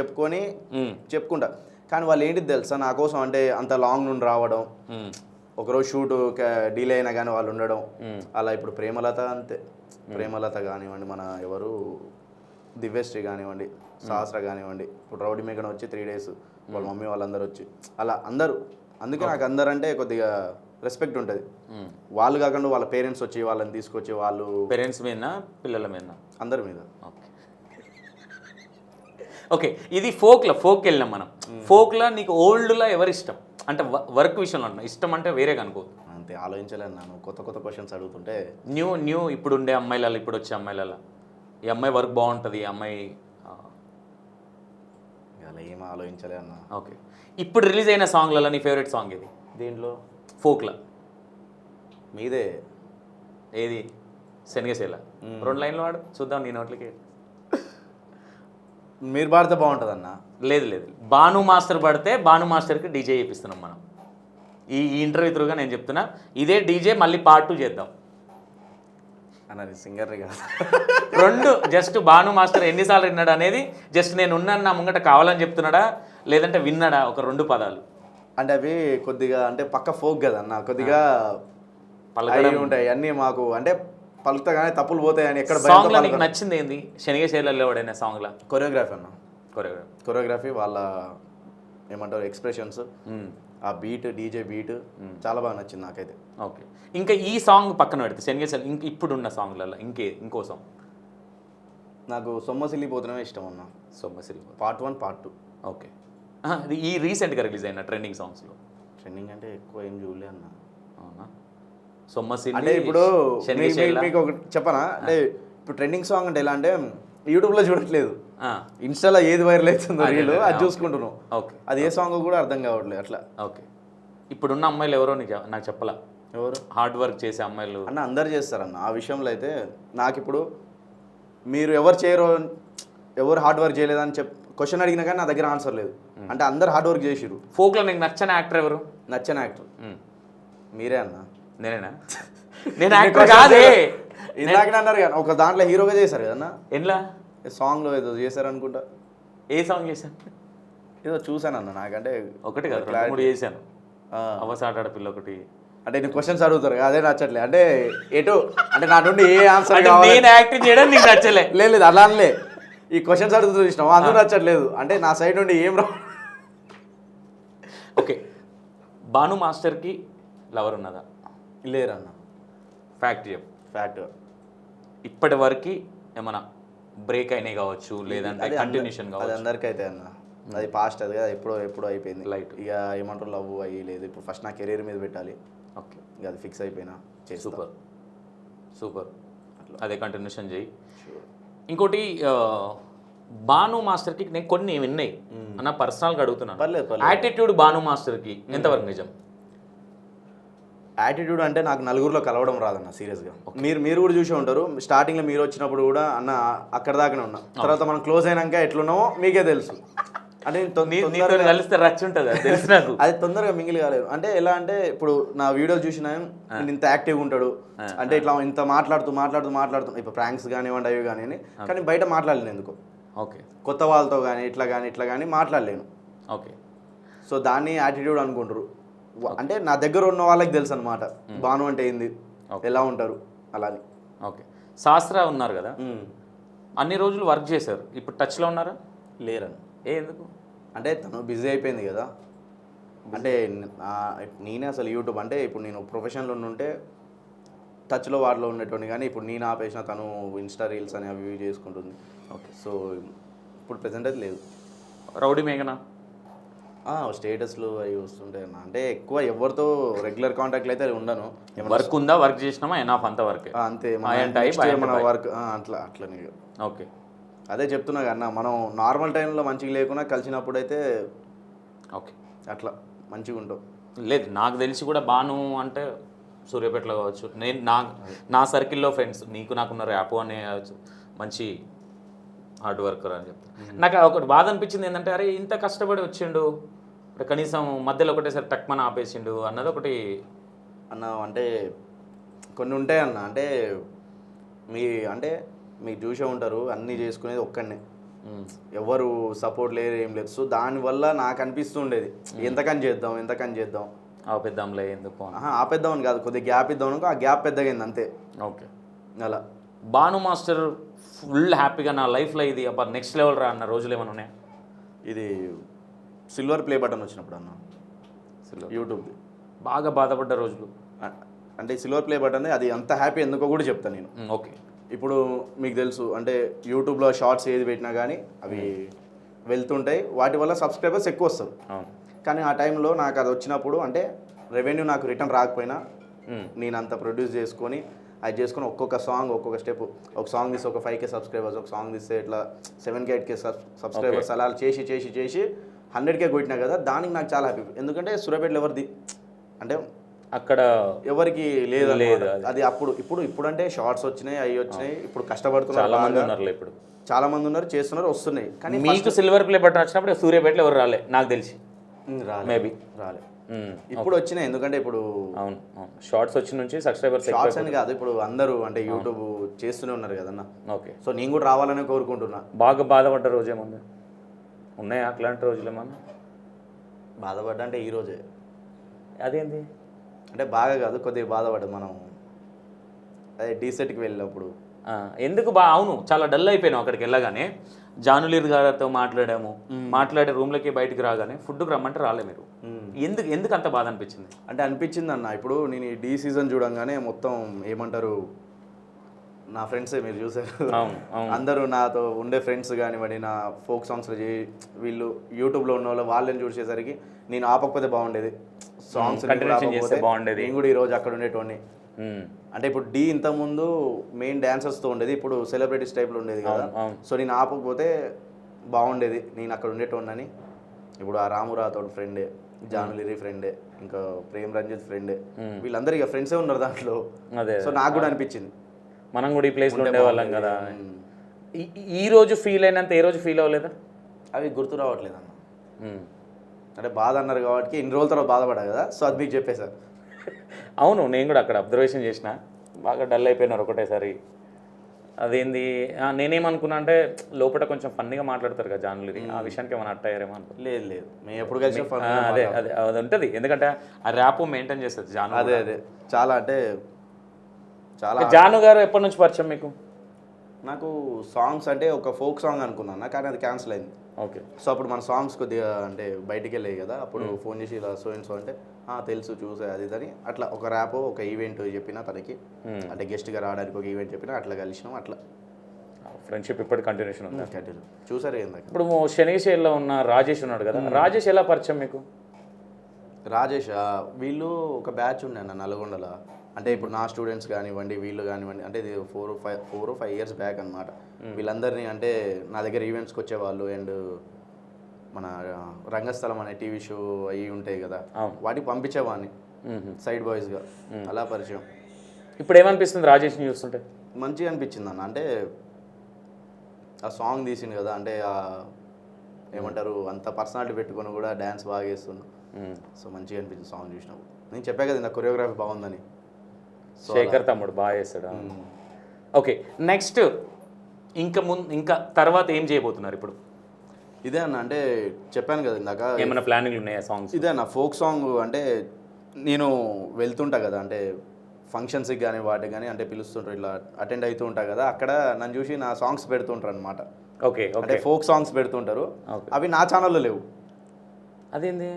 చెప్పుకుంటా. కానీ వాళ్ళు ఏంటిది తెలుసా, నా కోసం అంటే అంత లాంగ్ నుండి రావడం, ఒకరోజు షూట్ డీలే అయినా కానీ వాళ్ళు ఉండడం. అలా ఇప్పుడు ప్రేమలత అంతే, ప్రేమలత కానివ్వండి, మన ఎవరు దివ్యశ్రీ కానివ్వండి, సహస్ర కానివ్వండి, ఇప్పుడు రౌడీ మేఘన వచ్చి 3 days వాళ్ళ మమ్మీ వాళ్ళందరూ వచ్చి అలా అందరూ. అందుకే నాకు అందరంటే కొద్దిగా రెస్పెక్ట్ ఉంటుంది. వాళ్ళు కాకుండా వాళ్ళ పేరెంట్స్ వచ్చి వాళ్ళని తీసుకొచ్చి వాళ్ళు పేరెంట్స్ మీద పిల్లల మీద అందరి మీద. ఓకే, ఇది ఫోక్ వెళ్ళినాం మనం. ఫోక్లో నీకు ఓల్డ్లో ఎవరు ఇష్టం అంటే వర్క్ విషయంలో అంటున్నా, ఇష్టం అంటే వేరే కనుకో. అంతే ఆలోచించలేను నేను, కొత్త క్వశ్చన్స్ అడుగుతుంటే. న్యూ ఇప్పుడు ఉండే అమ్మాయిలలో, ఇప్పుడు వచ్చే అమ్మాయిలలో ఈ అమ్మాయి వర్క్ బాగుంటుంది, ఈ అమ్మాయి అలా ఏం ఆలోచించలే అన్న. ఓకే, ఇప్పుడు రిలీజ్ అయిన సాంగ్లలో నీ ఫేవరెట్ సాంగ్ ఇది దీంట్లో ఫోక్లో? మీదే ఏది? శనగశీల. 2 లైన్లు వాడు చూద్దాం నీ నోట్లకి. మీరు పాడితే బాగుంటుంది అన్న. లేదు, భాను మాస్టర్ పడితే భాను మాస్టర్కి డీజే చేపిస్తున్నాం మనం. ఈ ఇంటర్వ్యూ త్రూగా నేను చెప్తున్నా, ఇదే డీజే మళ్ళీ పార్ట్ 2 చేద్దాం అన్నది సింగర్ని కాదు. 2 జస్ట్ భాను మాస్టర్ ఎన్నిసార్లు విన్నాడు అనేది, జస్ట్ నేను ఉన్నాను నా ముంగట కావాలని చెప్తున్నాడా లేదంటే విన్నాడా, ఒక 2 పదాలు. అంటే అవి కొద్దిగా అంటే పక్క ఫోక్ కదా అన్న, కొద్దిగా పలకడం ఉంటాయి అన్నీ మాకు. అంటే పలుకుతా కానీ తప్పులు పోతాయి అని ఎక్కడ. సాంగ్లో నీకు నచ్చింది ఏంది? శనగశీలలో ఎవడైనా సాంగ్లో? కొరియోగ్రఫీ అన్న, కొరియోగ్రఫీ వాళ్ళ ఏమంటారు ఎక్స్ప్రెషన్స్, ఆ బీట్, డీజే బీట్ చాలా బాగా నచ్చింది నాకైతే. ఓకే, ఇంకా ఈ సాంగ్ పక్కన పెడితే శనగశీల ఇంక ఇప్పుడున్న సాంగ్లలో ఇంకో సాంగ్ నాకు సొమ్మసిల్లిపోతున్నామే ఇష్టం అన్న. సొమ్మసిల్లి పార్ట్ 1 పార్ట్ 2. ఓకే, ఈ రీసెంట్గా రిలీజ్ అయిన ట్రెండింగ్ సాంగ్స్లో? ట్రెండింగ్ అంటే ఎక్కువ ఏం చూడలే అన్న. అవునా? సొమ్మసిల్లి అంటే ఇప్పుడు మీకు ఒకటి చెప్పనా, అంటే ఇప్పుడు ట్రెండింగ్ సాంగ్ అంటే ఎలా అంటే యూట్యూబ్లో చూడట్లేదు, ఇన్స్టాలో ఏది వైరల్ అవుతుందో రీల్ అది చూసుకుంటున్నాం. ఓకే, అది ఏ సాంగ్ కూడా అర్థం కావట్లేదు అట్లా. ఓకే, ఇప్పుడున్న అమ్మాయిలు ఎవరో నాకు చెప్పలా. ఎవరు హార్డ్ వర్క్ చేసే అమ్మాయిలు అన్న? అందరు చేస్తారన్న. ఆ విషయంలో అయితే నాకు ఇప్పుడు మీరు ఎవరు చేయరో, ఎవరు హార్డ్ వర్క్ చేయలేదని క్వశ్చన్ అడిగినా కానీ నా దగ్గర ఆన్సర్ లేదు. అంటే అందరు హార్డ్ వర్క్ చేసిరు. ఫోక్లో నీకు నచ్చని యాక్టర్ ఎవరు? నచ్చని యాక్టర్ మీరే అన్న. నేనేనా? నేను యాక్టర్ కాదే. ఇందాక అన్నారు కానీ ఒక దాంట్లో హీరోగా చేశారు కదన్నా. ఎట్లా? సాంగ్లో ఏదో చేశారు అనుకుంటా. ఏ సాంగ్ చేశాను? ఏదో చూసాను అన్న. నాకంటే ఒకటి కాదు 2-3 చేశాను. అవసాటాడ పిల్ల ఒకటి. అంటే నేను క్వశ్చన్స్ అడుగుతారు అదే నచ్చట్లే. అంటే ఎటు అంటే నా నుండి ఏ ఆన్సర్ నేను యాక్టింగ్ చేయడం నీకు నచ్చలే? లేదు అలా అనలే, ఈ క్వశ్చన్స్ అడుగుతూ చూసినావు అందరూ నచ్చట్లేదు అంటే నా సైడ్ నుండి ఏం రా. ఓకే, భాను మాస్టర్కి లవర్ ఉన్నదా? లేరన్న. ఫ్యాక్ట్ చెప్పు. ఫ్యాక్ట్ ఇప్పటి వరకు ఏమన్నా బ్రేక్ అయినాయి కావచ్చు, లేదంటే కంటిన్యూషన్ కావచ్చు? అది అందరికైతే అన్న, అది పాస్ట్, అది కదా ఎప్పుడో అయిపోయింది. లైట్ ఇక ఏమంటారు లవ్ అయ్యి లేదు. ఇప్పుడు ఫస్ట్ నా కెరీర్ మీద పెట్టాలి. ఓకే, ఇక అది ఫిక్స్ అయిపోయినా. సూపర్ అదే కంటిన్యూషన్ చేయి. ఇంకోటి భాను మాస్టర్కి నేను కొన్ని విన్నాయి అన్న, పర్సనల్గా అడుగుతున్నాను. పర్లేదు. యాటిట్యూడ్ భాను మాస్టర్కి ఎంతవరకు నిజం? యాటిట్యూడ్ అంటే నాకు నలుగురిలో కలవడం రాదన్న సీరియస్గా. మీరు కూడా చూసే ఉంటారు, స్టార్టింగ్లో మీరు వచ్చినప్పుడు కూడా అన్న అక్కడ దాకానే ఉన్నా. తర్వాత మనం క్లోజ్ అయినాక ఎట్లున్నామో మీకే తెలుసు. అంటే కలిస్తే రచ్చి ఉంటుంది తెలుసు నాకు. అది తొందరగా మింగిల్ కాలేదు. అంటే ఎలా అంటే ఇప్పుడు నా వీడియోలు చూసినా నేను ఇంత యాక్టివ్గా ఉంటాడు, అంటే ఇట్లా ఇంత మాట్లాడుతూ ఇప్పుడు ప్రాంక్స్ కానివ్వండి అవి కానీ, కానీ బయట మాట్లాడలేను ఎందుకు. ఓకే, కొత్త వాళ్ళతో కానీ ఇట్లా కానీ మాట్లాడలేను. ఓకే, సో దాన్ని యాటిట్యూడ్ అనుకుంటారు. అంటే నా దగ్గర ఉన్న వాళ్ళకి తెలుసు అనమాట భాను అంటే ఏంది, ఎలా ఉంటారు అలా అని. ఓకే, శాస్త్ర ఉన్నారు కదా, అన్ని రోజులు వర్క్ చేశారు, ఇప్పుడు టచ్లో ఉన్నారా? లేరని. ఎందుకు అంటే తను బిజీ అయిపోయింది కదా. అంటే నేనే అసలు యూట్యూబ్ అంటే ఇప్పుడు నేను ప్రొఫెషన్లో ఉంటే టచ్లో వాటిలో ఉండేటువంటి, కానీ ఇప్పుడు నేను ఆపేసిన తను ఇన్స్టా రీల్స్ అని అవి చేసుకుంటుంది. ఓకే, సో ఇప్పుడు ప్రెసెంట్ అయితే లేదు. రౌడీ మేఘనా స్టేటస్లు అవి వస్తుంటాయి అన్న. అంటే ఎక్కువ ఎవరితో రెగ్యులర్ కాంటాక్ట్లు అయితే ఉండను. వర్క్ ఉందా, వర్క్ చేసినామా, ఎనాఫ్ అంత వర్క్ అంతే మన వర్క్ అట్లనే. ఓకే, అదే చెప్తున్నా కన్నా, మనం నార్మల్ టైంలో మంచిగా లేకుండా కలిసినప్పుడు అయితే ఓకే అట్లా మంచిగా ఉంటాం. లేదు, నాకు తెలిసి కూడా భాను అంటే సూర్యాపేటలో కావచ్చు, నేను నా సర్కిల్లో ఫ్రెండ్స్ నీకు నాకున్న ర్యాపో అనే మంచి హార్డ్ వర్కర్ అని చెప్తాను. నాకు ఒకటి బాధ అనిపించింది ఏంటంటే అరే ఇంత కష్టపడి వచ్చిండు ఇప్పుడు కనీసం మధ్యలో ఒకటేసారి టక్మని ఆపేసిండు అన్నది ఒకటి. అన్న అంటే కొన్ని ఉంటాయి అన్న, అంటే అంటే మీరు చూసే ఉంటారు అన్నీ చేసుకునేది ఒక్కడనే, ఎవరు సపోర్ట్ లేరు ఏం లేదు. సో దానివల్ల నాకు అనిపిస్తుండేది ఎంతకని చేద్దాం ఆపేద్దాంలే ఎందుకు ఆపేద్దామని కాదు, కొద్దిగా గ్యాప్ ఇద్దాం అనుకో, ఆ గ్యాప్ పెద్దగైంది అంతే. ఓకే. అలా భాను మాస్టర్ ఫుల్ హ్యాపీగా నా లైఫ్లో ఇది అబ్బా నెక్స్ట్ లెవెల్ రా అన్న రోజులు ఏమైనా ఉన్నాయా? ఇది సిల్వర్ ప్లే బటన్ వచ్చినప్పుడు అన్న సిల్వర్ యూట్యూబ్ది బాగా బాధపడ్డ రోజులు అంటే సిల్వర్ ప్లే బటన్ అది అంత హ్యాపీ ఎందుకో కూడా చెప్తాను నేను. ఓకే. ఇప్పుడు మీకు తెలుసు అంటే యూట్యూబ్లో షార్ట్స్ ఏది పెట్టినా కానీ అవి వెళ్తుంటాయి, వాటి వల్ల సబ్స్క్రైబర్స్ ఎక్కువ వస్తారు. కానీ ఆ టైంలో నాకు అది వచ్చినప్పుడు అంటే రెవెన్యూ నాకు రిటర్న్ రాకపోయినా నేను అంత ప్రొడ్యూస్ చేసుకొని అది చేసుకొని ఒక్కొక్క సాంగ్ ఒక్కొక్క స్టెప్, ఒక సాంగ్ తీస్తే ఒక 5K సబ్స్క్రైబర్స్, ఒక సాంగ్ తీస్తే ఇట్లా 7K 8K సబ్స్క్రైబర్స్ అలా చేసి 100K కొట్టినా కదా, దానికి నాకు చాలా హ్యాపీ. ఎందుకంటే సూర్యాపేటలో ఎవరిది అంటే అక్కడ ఎవరికి లేదు అది. ఇప్పుడు అంటే షార్ట్స్ వచ్చినాయి, అవి వచ్చినాయి, ఇప్పుడు కష్టపడుతున్నారు చాలా మంది ఉన్నారు, చేస్తున్నారు, వస్తున్నాయి. కానీ మీకు సిల్వర్ ప్లే బటన్ వచ్చినప్పుడు సూర్యాపేటలో ఎవరు రాలే నాకు తెలిసి, మేబీ రాలే. ఇప్పుడు వచ్చినాయి ఎందుకంటే ఇప్పుడు అవును షార్ట్స్ వచ్చిన నుంచి సబ్స్క్రైబర్స్ షార్ట్స్ అని కాదు, ఇప్పుడు అందరూ అంటే యూట్యూబ్ చేస్తూనే ఉన్నారు కదన్న. ఓకే. సో నేను కూడా రావాలని కోరుకుంటున్నా. బాగా బాధపడ్డ రోజు ఏమన్నా ఉన్నాయా అట్లాంటి రోజులు ఏమన్నా? బాధపడ్డా అంటే ఈ రోజే. అదేంటి అంటే బాగా కాదు, కొద్దిగా బాధపడ్డా. మనం అదే డీసెట్కి వెళ్ళినప్పుడు ఎందుకు అవును చాలా డల్ అయిపోయినాం. అక్కడికి వెళ్ళగానే జానులీర్ గారితో మాట్లాడే రూమ్లోకి బయటికి రాగానే ఫుడ్కి రమ్మంటే రాలే మీరు. ఎందుకు అంత బాధ అనిపించింది? అంటే అనిపించింది అన్న, ఇప్పుడు నేను ఈ డీ సీజన్ చూడంగానే మొత్తం ఏమంటారు నా ఫ్రెండ్సే మీరు చూసారు, అందరూ నాతో ఉండే ఫ్రెండ్స్ కానివ్వండి, నా ఫోక్ సాంగ్స్ వీళ్ళు యూట్యూబ్లో ఉన్న వాళ్ళని చూసేసరికి నేను ఆపకపోతే బాగుండేది, సాంగ్స్ బాగుండేది, నేను కూడా ఈరోజు అక్కడ ఉండేటోని. అంటే ఇప్పుడు డీ ఇంతకుముందు మెయిన్ డాన్సర్స్తో ఉండేది, ఇప్పుడు సెలబ్రిటీస్ టైప్లో ఉండేది కదా. సో నేను ఆపకపోతే బాగుండేది, నేను అక్కడ ఉండేటోని. ఇప్పుడు ఆ రామురాతోడు ఫ్రెండే, జానులిరి ఫ్రెండే, ఇంకా ప్రేమ్ రంజిత్ ఫ్రెండే, వీళ్ళందరూ ఇక ఫ్రెండ్సే ఉన్నారు దాంట్లో. సో నాకు కూడా అనిపించింది మనం కూడా ఈ ప్లేస్లో ఉండేవాళ్ళం కదా. ఈ రోజు ఫీల్ అయినంత ఏ రోజు ఫీల్ అవ్వలేదా? అవి గుర్తు రావట్లేదు అన్న. అంటే బాధ అన్నారు కాబట్టి ఇన్ని రోజుల తర్వాత బాధపడా కదా, సో అది మీకు చెప్పేశారు. అవును నేను కూడా అక్కడ అబ్జర్వేషన్ చేసిన, బాగా డల్ అయిపోయినారు ఒకటేసారి. అదేంది నేనేమనుకున్నా అంటే లోపల కొంచెం ఫన్నీగా మాట్లాడతారు కదా జానులిరి, ఆ విషయానికి ఏమైనా అట్ట అయ్యారేమో అనుకో. లేదు మేము ఎప్పుడు కలిసి అదే అది ఉంటుంది, ఎందుకంటే ఆ ర్యాప్ మెయింటైన్ చేస్తుంది జాను. అదే చాలా అంటే చాలా. జాను గారు ఎప్పటి నుంచి పరిచయం మీకు? నాకు సాంగ్స్ అంటే ఒక ఫోక్ సాంగ్ అనుకున్నాను, కానీ అది క్యాన్సిల్ అయింది. ఓకే. సో అప్పుడు మన సాంగ్స్ కొద్దిగా అంటే బయటికి వెళ్ళాయి కదా, అప్పుడు ఫోన్ చేసి ఇలా సో అంటే తెలుసు చూసే అది అని అట్లా ఒక ర్యాప్ ఒక ఈవెంట్ చెప్పిన తనకి, అంటే గెస్ట్గా రావడానికి ఒక ఈవెంట్ చెప్పిన, అట్లా కలిసినాం. అట్లా ఫ్రెండ్షిప్ ఇప్పటి కంటిన్యూషన్ ఉంది. కంటిన్యూ చూసారు ఏందా. ఇప్పుడు శనిశైల్లో ఉన్న రాజేష్ ఉన్నాడు కదా, రాజేష్ ఎలా పరిచయం మీకు? రాజేష్ వీళ్ళు ఒక బ్యాచ్ ఉండే అన్న నల్గొండలో, అంటే ఇప్పుడు నా స్టూడెంట్స్ కానివ్వండి వీళ్ళు కానివ్వండి, అంటే ఇది 4 or 5 years బ్యాక్ అనమాట. వీళ్ళందరినీ అంటే నా దగ్గర ఈవెంట్స్కి వచ్చేవాళ్ళు, అండ్ మన రంగస్థలం అనే టీవీ షో అవి ఉంటాయి కదా, వాటికి పంపించేవాడిని సైడ్ బాయ్స్గా, అలా పరిచయం. ఇప్పుడు ఏమనిపిస్తుంది రాజేష్ని చూస్తుంటే? మంచిగా అనిపించింది అన్న, అంటే ఆ సాంగ్ తీసింది కదా, అంటే ఏమంటారు అంత పర్సనాలిటీ పెట్టుకొని కూడా డ్యాన్స్ బాగా చేస్తున్నాను. సో మంచిగా అనిపించింది సాంగ్ చూసినప్పుడు. నేను చెప్పా కదా నా కొరియోగ్రఫీ బాగుందని. శేఖర్ తమ్ముడు బాగా చేస్తాడు. ఓకే, నెక్స్ట్ ఇంకా తర్వాత ఏం చేయబోతున్నారు ఇప్పుడు? ఇదే అన్న, అంటే చెప్పాను కదా ఇందాక, ఏమైనా ప్లానింగ్లు ఉన్నాయా సాంగ్స్? ఇదే అన్న ఫోక్ సాంగ్, అంటే నేను వెళ్తుంటా కదా, అంటే ఫంక్షన్స్కి కానీ వాటికి కానీ అంటే పిలుస్తుంటారు, ఇట్లా అటెండ్ అవుతూ ఉంటా కదా, అక్కడ నన్ను చూసి నా సాంగ్స్ పెడుతుంటారు అనమాట. ఓకే. అంటే ఫోక్ సాంగ్స్ పెడుతుంటారు, అవి నా ఛానల్లో లేవు. అదేంది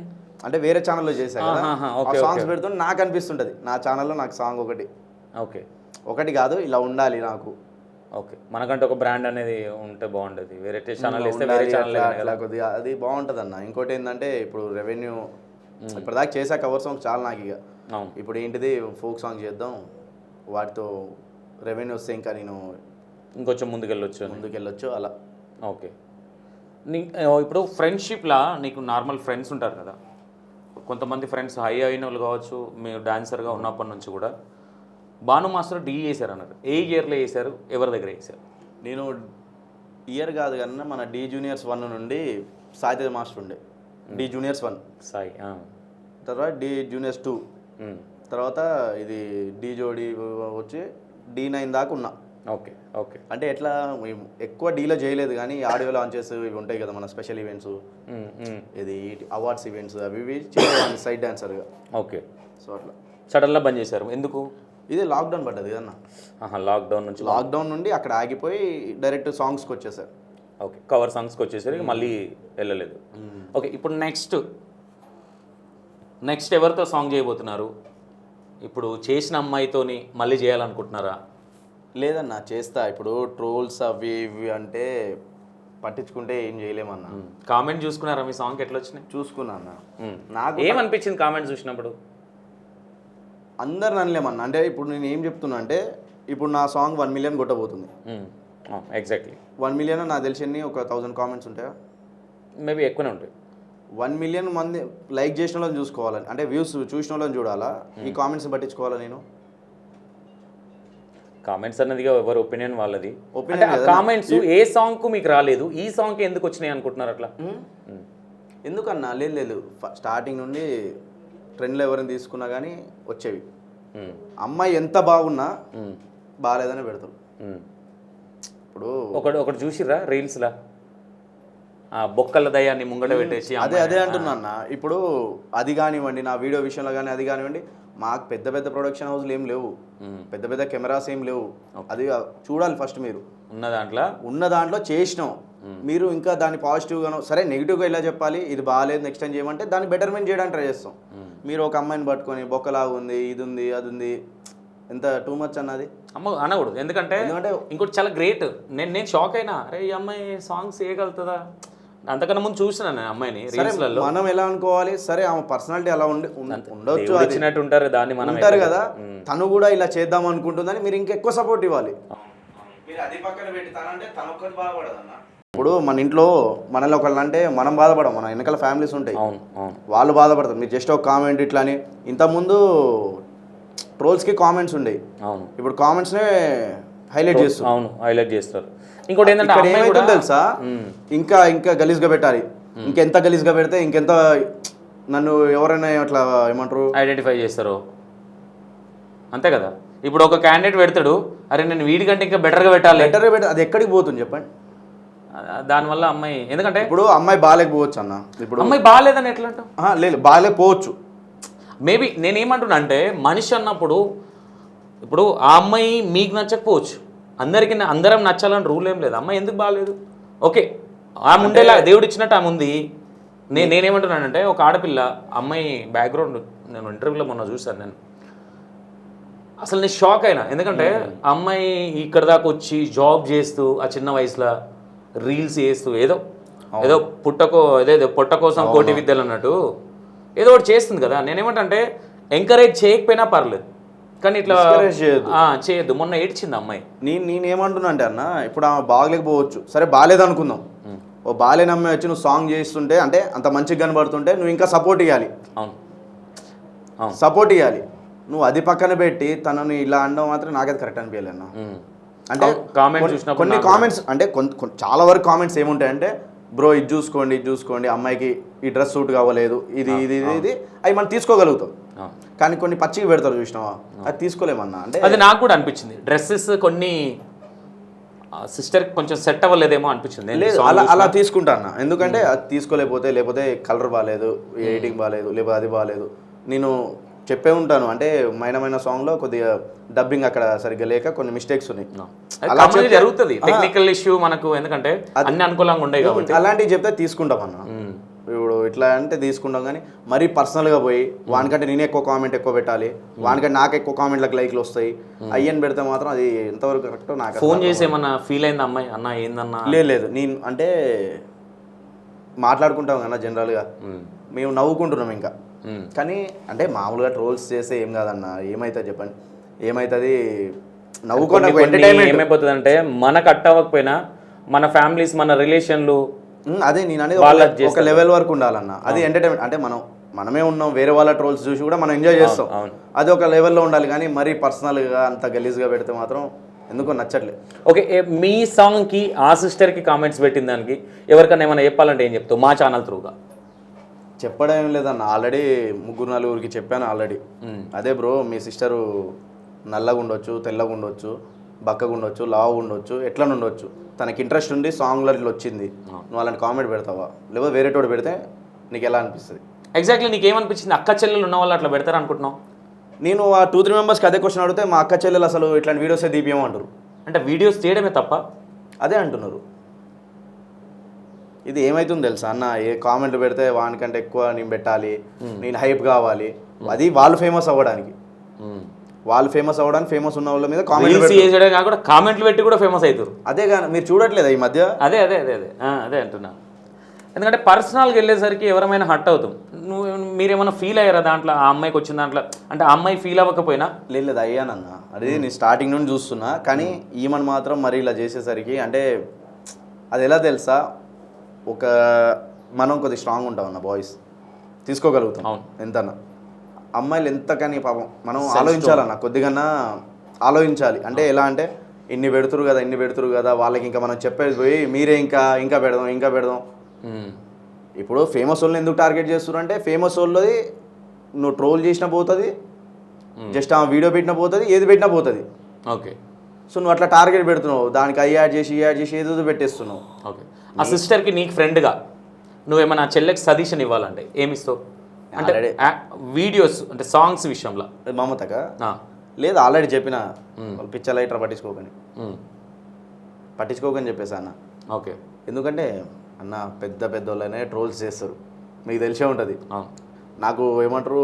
అంటే వేరే ఛానల్లో చేశాను కదా, ఆ సాంగ్స్ పెడుతుంటే నాకు అనిపిస్తుంటుంది నా ఛానల్లో నాకు సాంగ్ ఒకటి కాదు ఇలా ఉండాలి నాకు. ఓకే, మనకంటే ఒక బ్రాండ్ అనేది ఉంటే బాగుంటుంది, వేరే ఛానల్ ఇస్తే వేరే ఛానల్ కొద్దిగా అది బాగుంటుంది అన్న. ఇంకోటి ఏంటంటే ఇప్పుడు రెవెన్యూ ఇప్పటిదాకా చేసా కవర్ సాంగ్ చాలా నాకు, ఇక ఇప్పుడు ఏంటిది ఫోక్ సాంగ్ చేద్దాం, వాటితో రెవెన్యూ వస్తే ఇంకా నేను ఇంకొంచెం ముందుకెళ్ళొచ్చు అలా. ఓకే. ఇప్పుడు ఫ్రెండ్షిప్లా నీకు నార్మల్ ఫ్రెండ్స్ ఉంటారు కదా, కొంతమంది ఫ్రెండ్స్ హై అయిన వాళ్ళు కావచ్చు, మీరు డాన్సర్గా ఉన్నప్పటి నుంచి కూడా భాను మాస్టర్ డీ చేశారు అన్నారు. ఏ ఇయర్లో చేశారు, ఎవరి దగ్గర చేశారు? నేను ఇయర్ కాదు కన్నా మన డి జూనియర్స్ 1 నుండి సాయితేజ మాస్టర్ ఉండే డి జూనియర్స్ 1 సాయి తర్వాత డి జూనియర్స్ 2 తర్వాత ఇది డి జోడి వచ్చి D9 దాకా ఉన్నా. Okay okay. అంటే ఎట్లా ఎక్కువ డీలో చేయలేదు కానీ ఆడియో లాంచెస్ ఇవి ఉంటాయి కదా మన స్పెషల్ ఈవెంట్స్, ఇది అవార్డ్స్ ఈవెంట్స్ అవి ఇవి చేసేవాడిని సైడ్ డాన్సర్గా. ఓకే. సో అట్లా సడన్గా బంద్ చేశారు ఎందుకు? ఇది లాక్డౌన్ పడ్డది కదన్నా. లాక్డౌన్ నుంచి లాక్డౌన్ నుండి అక్కడ ఆగిపోయి డైరెక్ట్ సాంగ్స్కి వచ్చేసారు. ఓకే, కవర్ సాంగ్స్కి వచ్చేసరికి మళ్ళీ వెళ్ళలేదు. ఓకే, ఇప్పుడు నెక్స్ట్ ఎవరితో సాంగ్ చేయబోతున్నారు? ఇప్పుడు చేసిన అమ్మాయితోని మళ్ళీ చేయాలనుకుంటున్నారా? లేదన్నా చేస్తా. ఇప్పుడు ట్రోల్స్ అవి ఇవి అంటే పట్టించుకుంటే ఏం చేయలేమన్నా. కామెంట్ చూసుకున్నారా మీ సాంగ్కి ఎట్లా వచ్చినాయి? చూసుకున్నా అన్న. నాకు ఏమనిపించింది కామెంట్ చూసినప్పుడు? అందరు అనలేమన్నా. అంటే ఇప్పుడు నేను ఏం చెప్తున్నా అంటే ఇప్పుడు నా సాంగ్ 1 మిలియన్ కొట్టబోతుంది. ఎగ్జాక్ట్లీ 1 మిలియన్ నాకు తెలిసి ఒక 1000 కామెంట్స్ ఉంటాయా? మేబీ ఎక్కువనే ఉంటాయి. 1 మిలియన్ మంది లైక్ చేసిన వాళ్ళని చూసుకోవాలని, అంటే వ్యూస్ చూసిన వాళ్ళని చూడాలా, ఈ కామెంట్స్ పట్టించుకోవాలా నేను? కామెంట్స్ అన్నదిగా ఎవరి ఒపీనియన్ వాళ్ళది. ఒపీనియన్ కామెంట్స్ ఏ సాంగ్కు మీకు రాలేదు, ఈ సాంగ్కి ఎందుకు వచ్చినాయి అనుకుంటున్నారు అట్లా? ఎందుకన్నా? లేదు స్టార్టింగ్ నుండి ట్రెండ్లో ఎవరిని తీసుకున్నా కానీ వచ్చేవి. అమ్మాయి ఎంత బాగున్నా బాగాలేదని పెడతారు. ఇప్పుడు ఒకటి చూసిర్రా రీల్స్లా బొక్కల దయాన్ని ముంగట పెట్టేసి? అదే అంటున్నా అన్న. ఇప్పుడు అది కానివ్వండి, నా వీడియో విషయంలో కానీ అది కానివ్వండి, మాకు పెద్ద పెద్ద ప్రొడక్షన్ హౌస్లు ఏం లేవు, పెద్ద పెద్ద కెమెరాస్ ఏం లేవు. అది చూడాలి ఫస్ట్. మీరు ఉన్న దాంట్లో చేసినాం, మీరు ఇంకా దాన్ని పాజిటివ్గానో సరే నెగిటివ్గా ఇలా చెప్పాలి, ఇది బాగాలేదు నెక్స్ట్ టైం చేయమంటే దాన్ని బెటర్మెంట్ చేయడానికి ట్రై చేస్తాం. మీరు ఒక అమ్మాయిని పట్టుకొని బొక్కలాగా ఉంది, ఇది ఉంది, అది ఉంది, ఎంత టూ మచ్ అన్నది అనకూడదు. ఎందుకంటే ఇంకోటి చాలా గ్రేట్. నేను షాక్ అయినా, అరే ఈ అమ్మాయి సాంగ్స్ వేయగలుగుతుందా? అంతకన్నా ముందు చూసినా నేను అమ్మాయిని రీల్స్లలో. మనం ఎలా అనుకోవాలి, సరే ఆమె పర్సనాలిటీ అలా ఉండొచ్చు, వచ్చినట్టు ఉంటారు, దాన్ని మనం ఉంటారు కదా, తను కూడా ఇలా చేద్దాం అనుకుంటుందని మీరు ఇంకెక్కువ సపోర్ట్ ఇవ్వాలి. ఇప్పుడు మన ఇంట్లో మనల్ని ఒకళ్ళు అంటే మనం బాధపడం, మన వెనకాల ఫ్యామిలీస్ ఉంటాయి, వాళ్ళు బాధపడతారు. మీరు జస్ట్ ఒక కామెంట్ ఇట్లా అని. ఇంతకుముందు ట్రోల్స్కి కామెంట్స్ ఉండేవి, ఇప్పుడు కామెంట్స్నే హైలైట్ చేస్తారు. ఇంకోటి ఏంటంటే ఏమైతే తెలుసా, ఇంకా గలీజ్గా పెట్టాలి, ఇంకెంత గలీజ్గా పెడితే ఇంకెంత నన్ను ఎవరైనా అట్లా ఏమంటారు ఐడెంటిఫై చేస్తారు, అంతే కదా. ఇప్పుడు ఒక క్యాండిడేట్ పెడతాడు, అరే నేను వీడికంటే ఇంకా బెటర్గా పెట్టాలి, అది ఎక్కడికి పోతుంది చెప్పండి? దానివల్ల అమ్మాయి, ఎందుకంటే ఇప్పుడు అమ్మాయి బాగాలేకపోవచ్చు అన్న. ఇప్పుడు అమ్మాయి బాగాలేదని ఎట్లా అంటావు? లేదు, బాగాలేకపోవచ్చు. మేబీ నేనేమంటున్నా అంటే మనిషి అన్నప్పుడు ఇప్పుడు ఆ అమ్మాయి మీకు నచ్చకపోవచ్చు, అందరం నచ్చాలని రూల్ ఏం లేదు. అమ్మాయి ఎందుకు బాగాలేదు? ఓకే, ఆమె ఉండేలా దేవుడు ఇచ్చినట్టు ఆమె ఉంది. నేనేమంటున్నానంటే ఒక ఆడపిల్ల అమ్మాయి బ్యాక్గ్రౌండ్ నేను ఇంటర్వ్యూలో మొన్న చూశాను. నేను అసలు నేను షాక్ అయినా, ఎందుకంటే అమ్మాయి ఇక్కడ దాకా వచ్చి జాబ్ చేస్తూ ఆ చిన్న వయసులో రీల్స్ చేస్తూ ఏదో పొట్ట కోసం కోటి విద్యలు అన్నట్టు ఏదో ఒకటి చేస్తుంది కదా. నేనేమంటే ఎంకరేజ్ చేయకపోయినా పర్లేదు, కానీ ఇట్లా చేయొద్దు. మొన్న ఏడ్చింది అమ్మాయి. నేనేమంటున్నా అంటే అన్న, ఇప్పుడు ఆమె బాగలేకపోవచ్చు, సరే బాగాలేదు అనుకుందాం. ఓ బాగాలేని అమ్మాయి వచ్చి నువ్వు సాంగ్ చేస్తుంటే, అంటే అంత మంచిగా కనబడుతుంటే నువ్వు ఇంకా సపోర్ట్ ఇవ్వాలి. సపోర్ట్ ఇవ్వాలి. నువ్వు అది పక్కన పెట్టి తనని ఇలా అనడం మాత్రం నాకైతే కరెక్ట్ అనిపించలేదు అన్న. అంటే కొన్ని కామెంట్స్ అంటే చాలా వరకు కామెంట్స్ ఏముంటాయంటే, బ్రో ఇది చూసుకోండి అమ్మాయికి ఈ డ్రెస్ సూట్ కావలేదు, ఇది అవి మనం తీసుకోగలుగుతాం. కానీ కొన్ని పచ్చికి పెడతారు చూసినావా, అది తీసుకోలేమన్నా. అంటే అది నాకు కూడా అనిపించింది. డ్రెస్సెస్ కొన్ని సిస్టర్ కొంచెం సెట్ అవ్వలేదేమో అనిపించింది. లేదు, అలా తీసుకుంటా అన్న. ఎందుకంటే అది లేకపోతే కలర్ బాగాలేదు, ఎడిటింగ్ బాగాలేదు, లేకపోతే అది బాగాలేదు. నేను చెప్పే ఉంటాను, అంటే మైన సాంగ్లో కొద్దిగా డబ్బింగ్ అక్కడ సరిగ్గా లేక కొన్ని మిస్టేక్స్ ఉన్నాయి. అలా జరుగుతుంది, టెక్నికల్ ఇష్యూ మనకు, ఎందుకంటే అన్ని అనుకూలంగా ఉండేవి కాబట్టి. అలాంటివి చెప్తే తీసుకుంటాం అన్న. ఇప్పుడు ఇట్లా అంటే తీసుకుంటాం, కానీ మరీ పర్సనల్గా పోయి వానికంటే నేను ఎక్కువ కామెంట్ ఎక్కువ పెట్టాలి, వానికంటే నాకు ఎక్కువ కామెంట్లకు లైక్లు వస్తాయి అయ్యని పెడితే మాత్రం అది ఎంతవరకు కరెక్టో నాకు. ఫోన్ చేసి ఏమన్నా ఫీల్ అయింది అమ్మాయి, అన్న ఏందన్నా? లేదు, నేను అంటే మాట్లాడుకుంటాం కదా జనరల్గా, మేము నవ్వుకుంటున్నాం ఇంకా. కానీ అంటే మామూలుగా ట్రోల్స్ చేస్తే ఏం కాదన్న, ఏమవుతుంది చెప్పండి, ఏమవుతుంది? నవ్వుకోండి. ఎంటర్టైన్మెంట్ ఏమైపోతుంది అంటే మనకు అట్ట అవ్వకపోయినా మన ఫ్యామిలీస్, మన రిలేషన్లు, అదే నేను అనేది ఒక లెవెల్ వరకు ఉండాలన్న. అది ఎంటర్టైన్మెంట్. అంటే మనమే ఉన్నాం, వేరే వాళ్ళ ట్రోల్స్ చూసి కూడా మనం ఎంజాయ్ చేస్తాం, అది ఒక లెవెల్లో ఉండాలి. కానీ మరీ పర్సనల్గా అంత గలీజ్గా పెడితే మాత్రం ఎందుకో నచ్చట్లేదు. ఓకే, మీ సాంగ్కి ఆ సిస్టర్కి కామెంట్స్ పెట్టిన దానికి ఎవరికైనా ఏమైనా చెప్పాలంటే ఏం చెప్తావు మా ఛానల్ త్రూగా? చెప్పడం ఏం లేదన్న, ఆల్రెడీ 3-4 చెప్పాను ఆల్రెడీ. అదే బ్రో, మీ సిస్టరు నల్లగా ఉండొచ్చు, తెల్లగా ఉండొచ్చు, బక్కగా ఉండొచ్చు, లావు ఉండొచ్చు, ఎట్లా ఉండొచ్చు, తనకి ఇంట్రెస్ట్ ఉండి సాంగ్లో ఇట్లా వచ్చింది, నువ్వు అలాంటి కామెంట్ పెడతావా? లేకపోతే వేరే తోడు పెడితే నీకు ఎలా అనిపిస్తుంది? ఎగ్జాక్ట్లీ నీకేమనిపించింది? అక్క చెల్లెలు ఉన్న వాళ్ళు అట్లా పెడతారు అనుకుంటున్నావు? నేను ఆ 2-3 మెంబర్స్కి అదే క్వశ్చన్ అడిగితే మా అక్క చెల్లెలు అసలు ఇట్లాంటి వీడియోసే తీపియమంటారు. అంటే వీడియోస్ చేయడమే తప్ప అదే అంటున్నారు. ఇది ఏమైతుంది తెలుసా అన్న, ఏ కామెంట్లు పెడితే వానికంటే ఎక్కువ నేను పెట్టాలి, నేను హైప్ కావాలి, అది వాళ్ళు ఫేమస్ అవ్వడానికి. వాళ్ళు ఫేమస్ అవ్వడానికి ఫేమస్ ఉన్న వాళ్ళ మీద కామెంట్లు పెట్టి కూడా ఫేమస్ అవుతారు. అదే కానీ మీరు చూడట్లేదా ఈ మధ్య? అదే అదే అదే అదే అదే అంటున్నా. ఎందుకంటే పర్సనల్గా వెళ్ళేసరికి ఎవరైనా హర్ట్ అవుతాం. మీరేమైనా ఫీల్ అయ్యారా దాంట్లో? ఆ అమ్మాయికి వచ్చిన దాంట్లో అంటే ఆ అమ్మాయి ఫీల్ అవ్వకపోయినా? లేదు అయ్యానన్న, అది నేను స్టార్టింగ్ నుండి చూస్తున్నా. కానీ ఈమెను మాత్రం మరి ఇలా చేసేసరికి అంటే అది ఎలా తెలుసా, ఒక మనం కొద్దిగా స్ట్రాంగ్ ఉంటాం అన్న, బాయ్స్ తీసుకోగలుగుతాం ఎంతన్నా. అమ్మాయిలు ఎంతకని పాపం మనం ఆలోచించాలన్న, కొద్దిగా ఆలోచించాలి. అంటే ఎలా అంటే ఇన్ని పెడుతురు కదా వాళ్ళకి ఇంకా మనం చెప్పేది పోయి మీరే ఇంకా పెడదాం. ఇప్పుడు ఫేమస్ వాళ్ళని ఎందుకు టార్గెట్ చేస్తున్నారు అంటే, ఫేమస్ వాళ్ళది నువ్వు ట్రోల్ చేసినా పోతుంది, జస్ట్ ఆ వీడియో పెట్టినా పోతుంది, ఏది పెట్టినా పోతుంది. ఓకే, సో నువ్వు అట్లా టార్గెట్ పెడుతున్నావు, దానికి యాడ్ చేసి ఏదో పెట్టేస్తున్నావు. ఓకే, ఆ సిస్టర్కి నీకు ఫ్రెండ్గా నువ్వేమైనా చెల్లెకి సజెషన్ ఇవ్వాలంటే ఏమిస్తావు? అంటే వీడియోస్ అంటే సాంగ్స్ విషయంలో మమతగా లేదు, ఆల్రెడీ చెప్పిన వాళ్ళు పిచ్చ లైటర్ పట్టించుకోకని చెప్పేసి అన్న. ఓకే, ఎందుకంటే అన్న పెద్ద వాళ్ళనే ట్రోల్స్ చేస్తారు, మీకు తెలిసే ఉంటుంది. నాకు ఏమంటారు,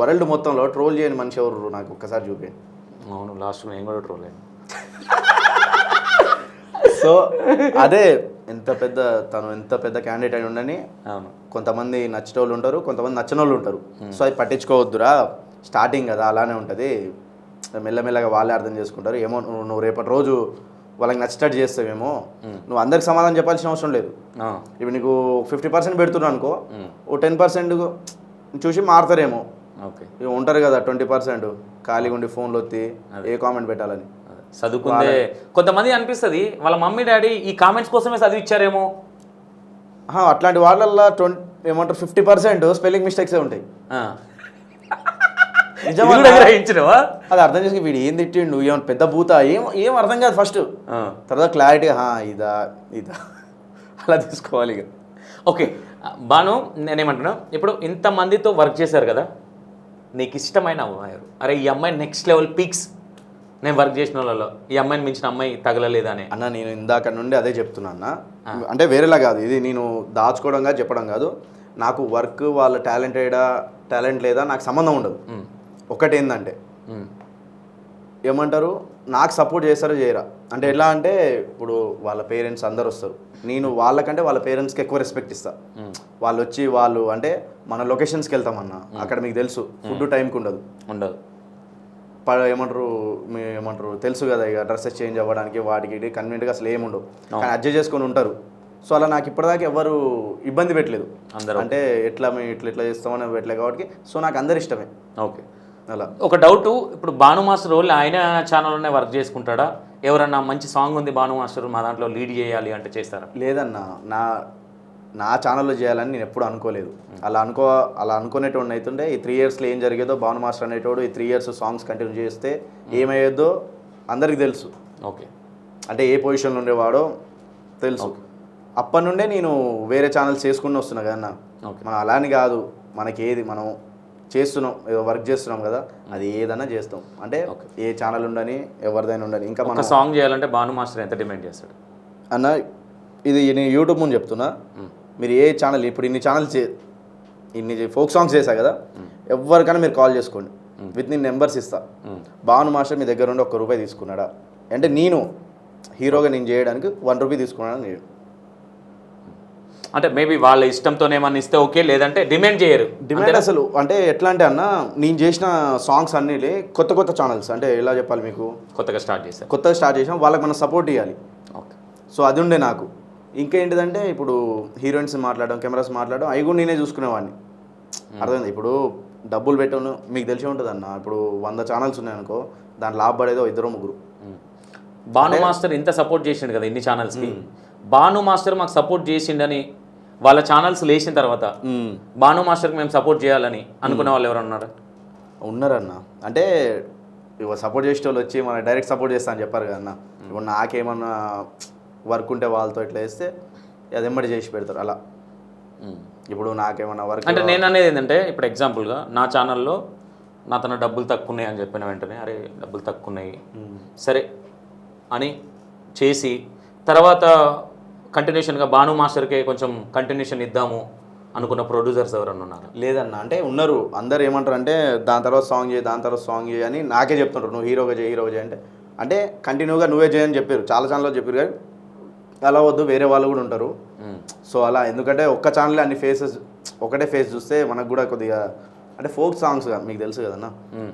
వరల్డ్ మొత్తంలో ట్రోల్ చేయని మనిషి ఎవరు నాకు ఒక్కసారి చూపేయండి. అవును, లాస్ట్ నేను కూడా ట్రోల్ అయ్యాను. సో అదే తను ఎంత పెద్ద క్యాండిడేట్ అని ఉండని, కొంతమంది నచ్చిన వాళ్ళు ఉంటారు, కొంతమంది నచ్చని వాళ్ళు ఉంటారు. సో అది పట్టించుకోవద్దురా, స్టార్టింగ్ కదా అలానే ఉంటుంది, మెల్లమెల్లగా వాళ్ళే అర్థం చేసుకుంటారు. ఏమో నువ్వు రేపటి రోజు వాళ్ళకి నచ్చినట్టు చేస్తావేమో, నువ్వు అందరికి సమాధానం చెప్పాల్సిన అవసరం లేదు. ఇప్పుడు నీకు 50% పెడుతున్నావు అనుకో, ఓ 10% చూసి మారుతారేమో. ఇక ఉంటారు కదా 20% ఖాళీగా ఉండి ఫోన్లో వచ్చి ఏ కామెంట్ పెట్టాలని. చదువుకుందే కొంతమంది అనిపిస్తుంది వాళ్ళ మమ్మీ డాడీ ఈ కామెంట్స్ కోసమే చదివిచ్చారేమో. అట్లాంటి వాళ్ళల్లో 50% స్పెల్లింగ్ మిస్టేక్సే ఉంటాయి. అది అర్థం చేసుకుని వీడు ఏం తిట్టిండు, ఏమన్నా పెద్ద భూత, ఏం అర్థం కాదు ఫస్ట్, తర్వాత క్లారిటీ ఇదా అలా తీసుకోవాలి ఇక. ఓకే బాను, నేనేమంటున్నా, ఇప్పుడు ఇంతమందితో వర్క్ చేశారు కదా, నీకు ఇష్టమైన అమ్మాయి, అరే ఈ అమ్మాయి నెక్స్ట్ లెవెల్ పీక్స్, నేను వర్క్ చేసిన వాళ్ళలో ఈ అమ్మాయిని మించిన అమ్మాయి తగలలేదని అన్న. నేను ఇందాక నుండి అదే చెప్తున్నా అన్న, అంటే వేరేలా కాదు, ఇది నేను దాచుకోవడంగా చెప్పడం కాదు. నాకు వర్క్ వాళ్ళ టాలెంట్ లేదా నాకు సంబంధం ఉండదు. ఒకటి ఏంటంటే ఏమంటారు, నాకు సపోర్ట్ చేస్తారో చేయరా అంటే ఎలా అంటే, ఇప్పుడు వాళ్ళ పేరెంట్స్ అందరు వస్తారు, నేను వాళ్ళకంటే వాళ్ళ పేరెంట్స్కి ఎక్కువ రెస్పెక్ట్ ఇస్తా. వాళ్ళు వచ్చి వాళ్ళు అంటే మన లొకేషన్స్కి వెళ్తామన్నా, అక్కడ మీకు తెలుసు ఫుడ్ టైంకి ఉండదు. ఏమంటారు తెలుసు కదా, ఇక డ్రెస్సెస్ చేంజ్ అవ్వడానికి వాటికి కన్వీనియంట్గా అసలు ఏముండవు, కానీ అడ్జస్ట్ చేసుకొని ఉంటారు. సో అలా నాకు ఇప్పటిదాకా ఎవరు ఇబ్బంది పెట్టలేదు, అంటే ఎట్లా మేము ఇట్లా చేస్తామని పెట్టలేదు కాబట్టి. సో నాకు అందరు ఇష్టమే. ఓకే, అలా ఒక డౌట్, ఇప్పుడు భాను మాస్టర్ రోల్ ఆయన ఛానల్లోనే వర్క్ చేసుకుంటాడా? ఎవరన్నా మంచి సాంగ్ ఉంది భాను మాస్టర్ మా దాంట్లో లీడ్ చేయాలి అంటే చేస్తారా? లేదన్నా, నా ఛానల్లో చేయాలని నేను ఎప్పుడు అనుకోలేదు. అలా అనుకునేటోడిని అవుతుండే ఈ 3 ఇయర్స్లో ఏం జరిగేదో, భాను మాస్టర్ అనేటోడు ఈ 3 ఇయర్స్ సాంగ్స్ కంటిన్యూ చేస్తే ఏమయ్యేదో అందరికి తెలుసు. ఓకే, అంటే ఏ పొజిషన్లో ఉండేవాడో తెలుసు. అప్పటి నుండే నేను వేరే ఛానల్స్ చేసుకుని వస్తున్నా కదన్నా. మనం అలాని కాదు, మనకి ఏది మనం చేస్తున్నాం, ఏదో వర్క్ చేస్తున్నాం కదా, అది ఏదైనా చేస్తాం. అంటే ఏ ఛానల్ ఉండని ఎవరిదైనా ఉండని. ఇంకా మనం సాంగ్ చేయాలంటే భాను మాస్టర్ ఎంత డిమాండ్ చేస్తాడు అన్న? ఇది నేను యూట్యూబ్ ముందు చెప్తున్నా, మీరు ఏ ఛానల్, ఇప్పుడు ఇన్ని ఫోక్ సాంగ్స్ చేశా కదా, ఎవరికైనా మీరు కాల్ చేసుకోండి, విత్ నేను నెంబర్స్ ఇస్తా. భాను మాస్టర్ మీ దగ్గర నుండి ₹1 తీసుకున్నాడా అంటే, నేను హీరోగా నేను చేయడానికి ₹1 తీసుకున్నాడా నేను. అంటే మేబీ వాళ్ళ ఇష్టంతోనే ఏమన్నా ఇస్తే ఓకే, లేదంటే డిమాండ్ చేయరు. డిమాండ్ అసలు అంటే ఎట్లా అంటే అన్న, నేను చేసిన సాంగ్స్ అన్నీ కొత్త ఛానల్స్, అంటే ఎలా చెప్పాలి మీకు, కొత్తగా స్టార్ట్ చేసాం, వాళ్ళకి మనం సపోర్ట్ ఇవ్వాలి. ఓకే, సో అది ఉండే నాకు. ఇంకేంటిదంటే ఇప్పుడు హీరోయిన్స్ మాట్లాడడం, కెమెరాస్ మాట్లాడడం, అవి కూడా నేనే చూసుకునేవాడిని. అర్థమైంది. ఇప్పుడు డబ్బులు పెట్టను మీకు తెలిసి ఉంటుంది అన్న. ఇప్పుడు 100 ఛానల్స్ ఉన్నాయనుకో, దాని లాభపడేదో 2-3. భాను మాస్టర్ ఇంత సపోర్ట్ చేసిండు కదా ఇన్ని ఛానల్స్కి. భాను మాస్టర్ మాకు సపోర్ట్ చేసిండని వాళ్ళ ఛానల్స్ లేచిన తర్వాత భాను మాస్టర్కి మేము సపోర్ట్ చేయాలని అనుకునే వాళ్ళు ఎవరు ఉన్నారు? ఉన్నారన్న. అంటే ఇవ్వ సపోర్ట్ చేసే వాళ్ళు వచ్చి మన డైరెక్ట్ సపోర్ట్ చేస్తా అని చెప్పారు కదా అన్న. ఇప్పుడు నాకేమన్నా వర్క్ ఉంటే వాళ్ళతో ఇట్లా వేస్తే అది ఎమ్మడి చేసి పెడతారు అలా. ఇప్పుడు నాకేమన్నా వర్క్ అంటే నేను అనేది ఏంటంటే ఇప్పుడు ఎగ్జాంపుల్గా నా ఛానల్లో నా తన డబ్బులు తక్కువ ఉన్నాయి అని చెప్పిన వెంటనే అరే డబ్బులు తక్కువ ఉన్నాయి సరే అని చేసి తర్వాత కంటిన్యూషన్గా భాను మాస్టర్కే కొంచెం కంటిన్యూషన్ ఇద్దాము అనుకున్న ప్రొడ్యూసర్స్ ఎవరన్నా ఉన్నారు? లేదన్న. అంటే ఉన్నారు. అందరు ఏమంటారు అంటే దాని తర్వాత సాంగ్ చేయి, దాని తర్వాత సాంగ్ చేయి అని నాకే చెప్తుంటారు, నువ్వు హీరోగా చేయి అంటే కంటిన్యూగా నువ్వే చేయని చెప్పారు, చాలా ఛానల్లో చెప్పారు. కానీ అలా వద్దు, వేరే వాళ్ళు కూడా ఉంటారు. సో అలా ఎందుకంటే ఒక్క ఛానల్ అన్ని ఫేసెస్ ఒకటే ఫేస్ చూస్తే మనకు కూడా కొద్దిగా అంటే ఫోక్ సాంగ్స్ మీకు తెలుసు కదన్నా.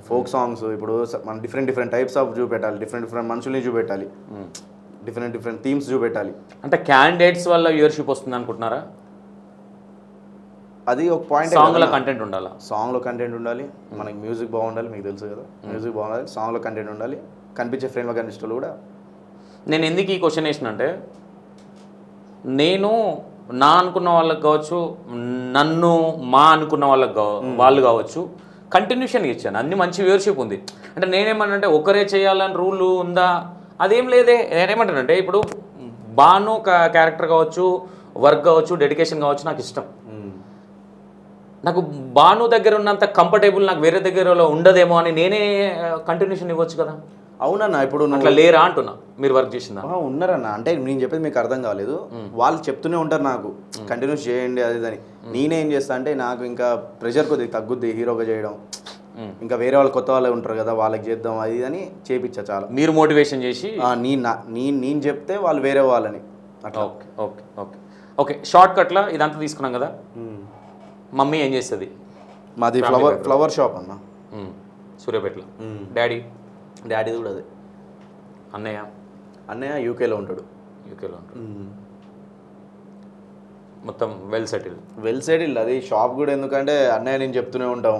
ఫోక్ సాంగ్స్ ఇప్పుడు మనం డిఫరెంట్ టైప్స్ ఆఫ్ చూపెట్టాలి, డిఫరెంట్ మనుషుల్ని చూపెట్టాలి, డిఫరెంట్ థీమ్స్ చూపెట్టాలి. అంటే క్యాండిడేట్స్ వల్ల వ్యూవర్షిప్ వస్తుంది అనుకుంటున్నారా? అది ఒక పాయింట్. సాంగ్లో కంటెంట్ ఉండాలి, సాంగ్లో కంటెంట్ ఉండాలి, మనకి మ్యూజిక్ బాగుండాలి, మీకు తెలుసు కదా, మ్యూజిక్ బాగుండాలి, సాంగ్లో కంటెంట్ ఉండాలి, కనిపించే ఫ్రేమ్లో కనిపించే వాళ్ళు కూడా. నేను ఎందుకు ఈ క్వశ్చన్ వేసినంటే నేను నా అనుకున్న వాళ్ళకి కావచ్చు, నన్ను మా అనుకున్న వాళ్ళకి వాళ్ళు కావచ్చు కంటిన్యూషన్గా ఇచ్చాను, అన్ని మంచి వ్యూవర్షిప్ ఉంది. అంటే నేనేమన్నంటే ఒకరే చేయాలని రూల్ ఉందా? అదేం లేదే. నేనేమంటానంటే ఇప్పుడు భాను క్యారెక్టర్ కావచ్చు, వర్క్ కావచ్చు, డెడికేషన్ కావచ్చు నాకు ఇష్టం. నాకు భాను దగ్గర ఉన్నంత కంఫర్టబుల్ నాకు వేరే దగ్గర ఉండదేమో అని నేనే కంటిన్యూషన్ ఇవ్వచ్చు కదా. అవునన్నా. ఇప్పుడు అట్లా లేరా అంటున్నా, మీరు వర్క్ చేసిందా? ఉన్నారన్న. అంటే నేను చెప్పేది మీకు అర్థం కాలేదు. వాళ్ళు చెప్తూనే ఉంటారు నాకు కంటిన్యూస్ చేయండి అది అని. నేనేం చేస్తా అంటే నాకు ఇంకా ప్రెషర్ కొద్దిగా తగ్గుద్ది హీరోగా చేయడం. ఇంకా వేరే వాళ్ళు కొత్త వాళ్ళు ఉంటారు కదా, వాళ్ళకి చేద్దాం అది అని చేపించా చాలా. మీరు మోటివేషన్ చేసి నేను చెప్తే వాళ్ళు వేరే వాళ్ళని అట్లా. Okay okay okay okay short కట్లో ఇదంతా తీసుకున్నాం కదా. మమ్మీ ఏం చేస్తుంది? మాది ఫ్లవర్ షాప్ అన్న, సూర్యాపేటలో. డాడీది కూడా అదే. అన్నయ్య యూకేలో ఉంటాడు. మొత్తం వెల్ సెటిల్డ్. అది షాప్ కూడా ఎందుకంటే అన్నయ్య నేను చెప్తూనే ఉంటాం,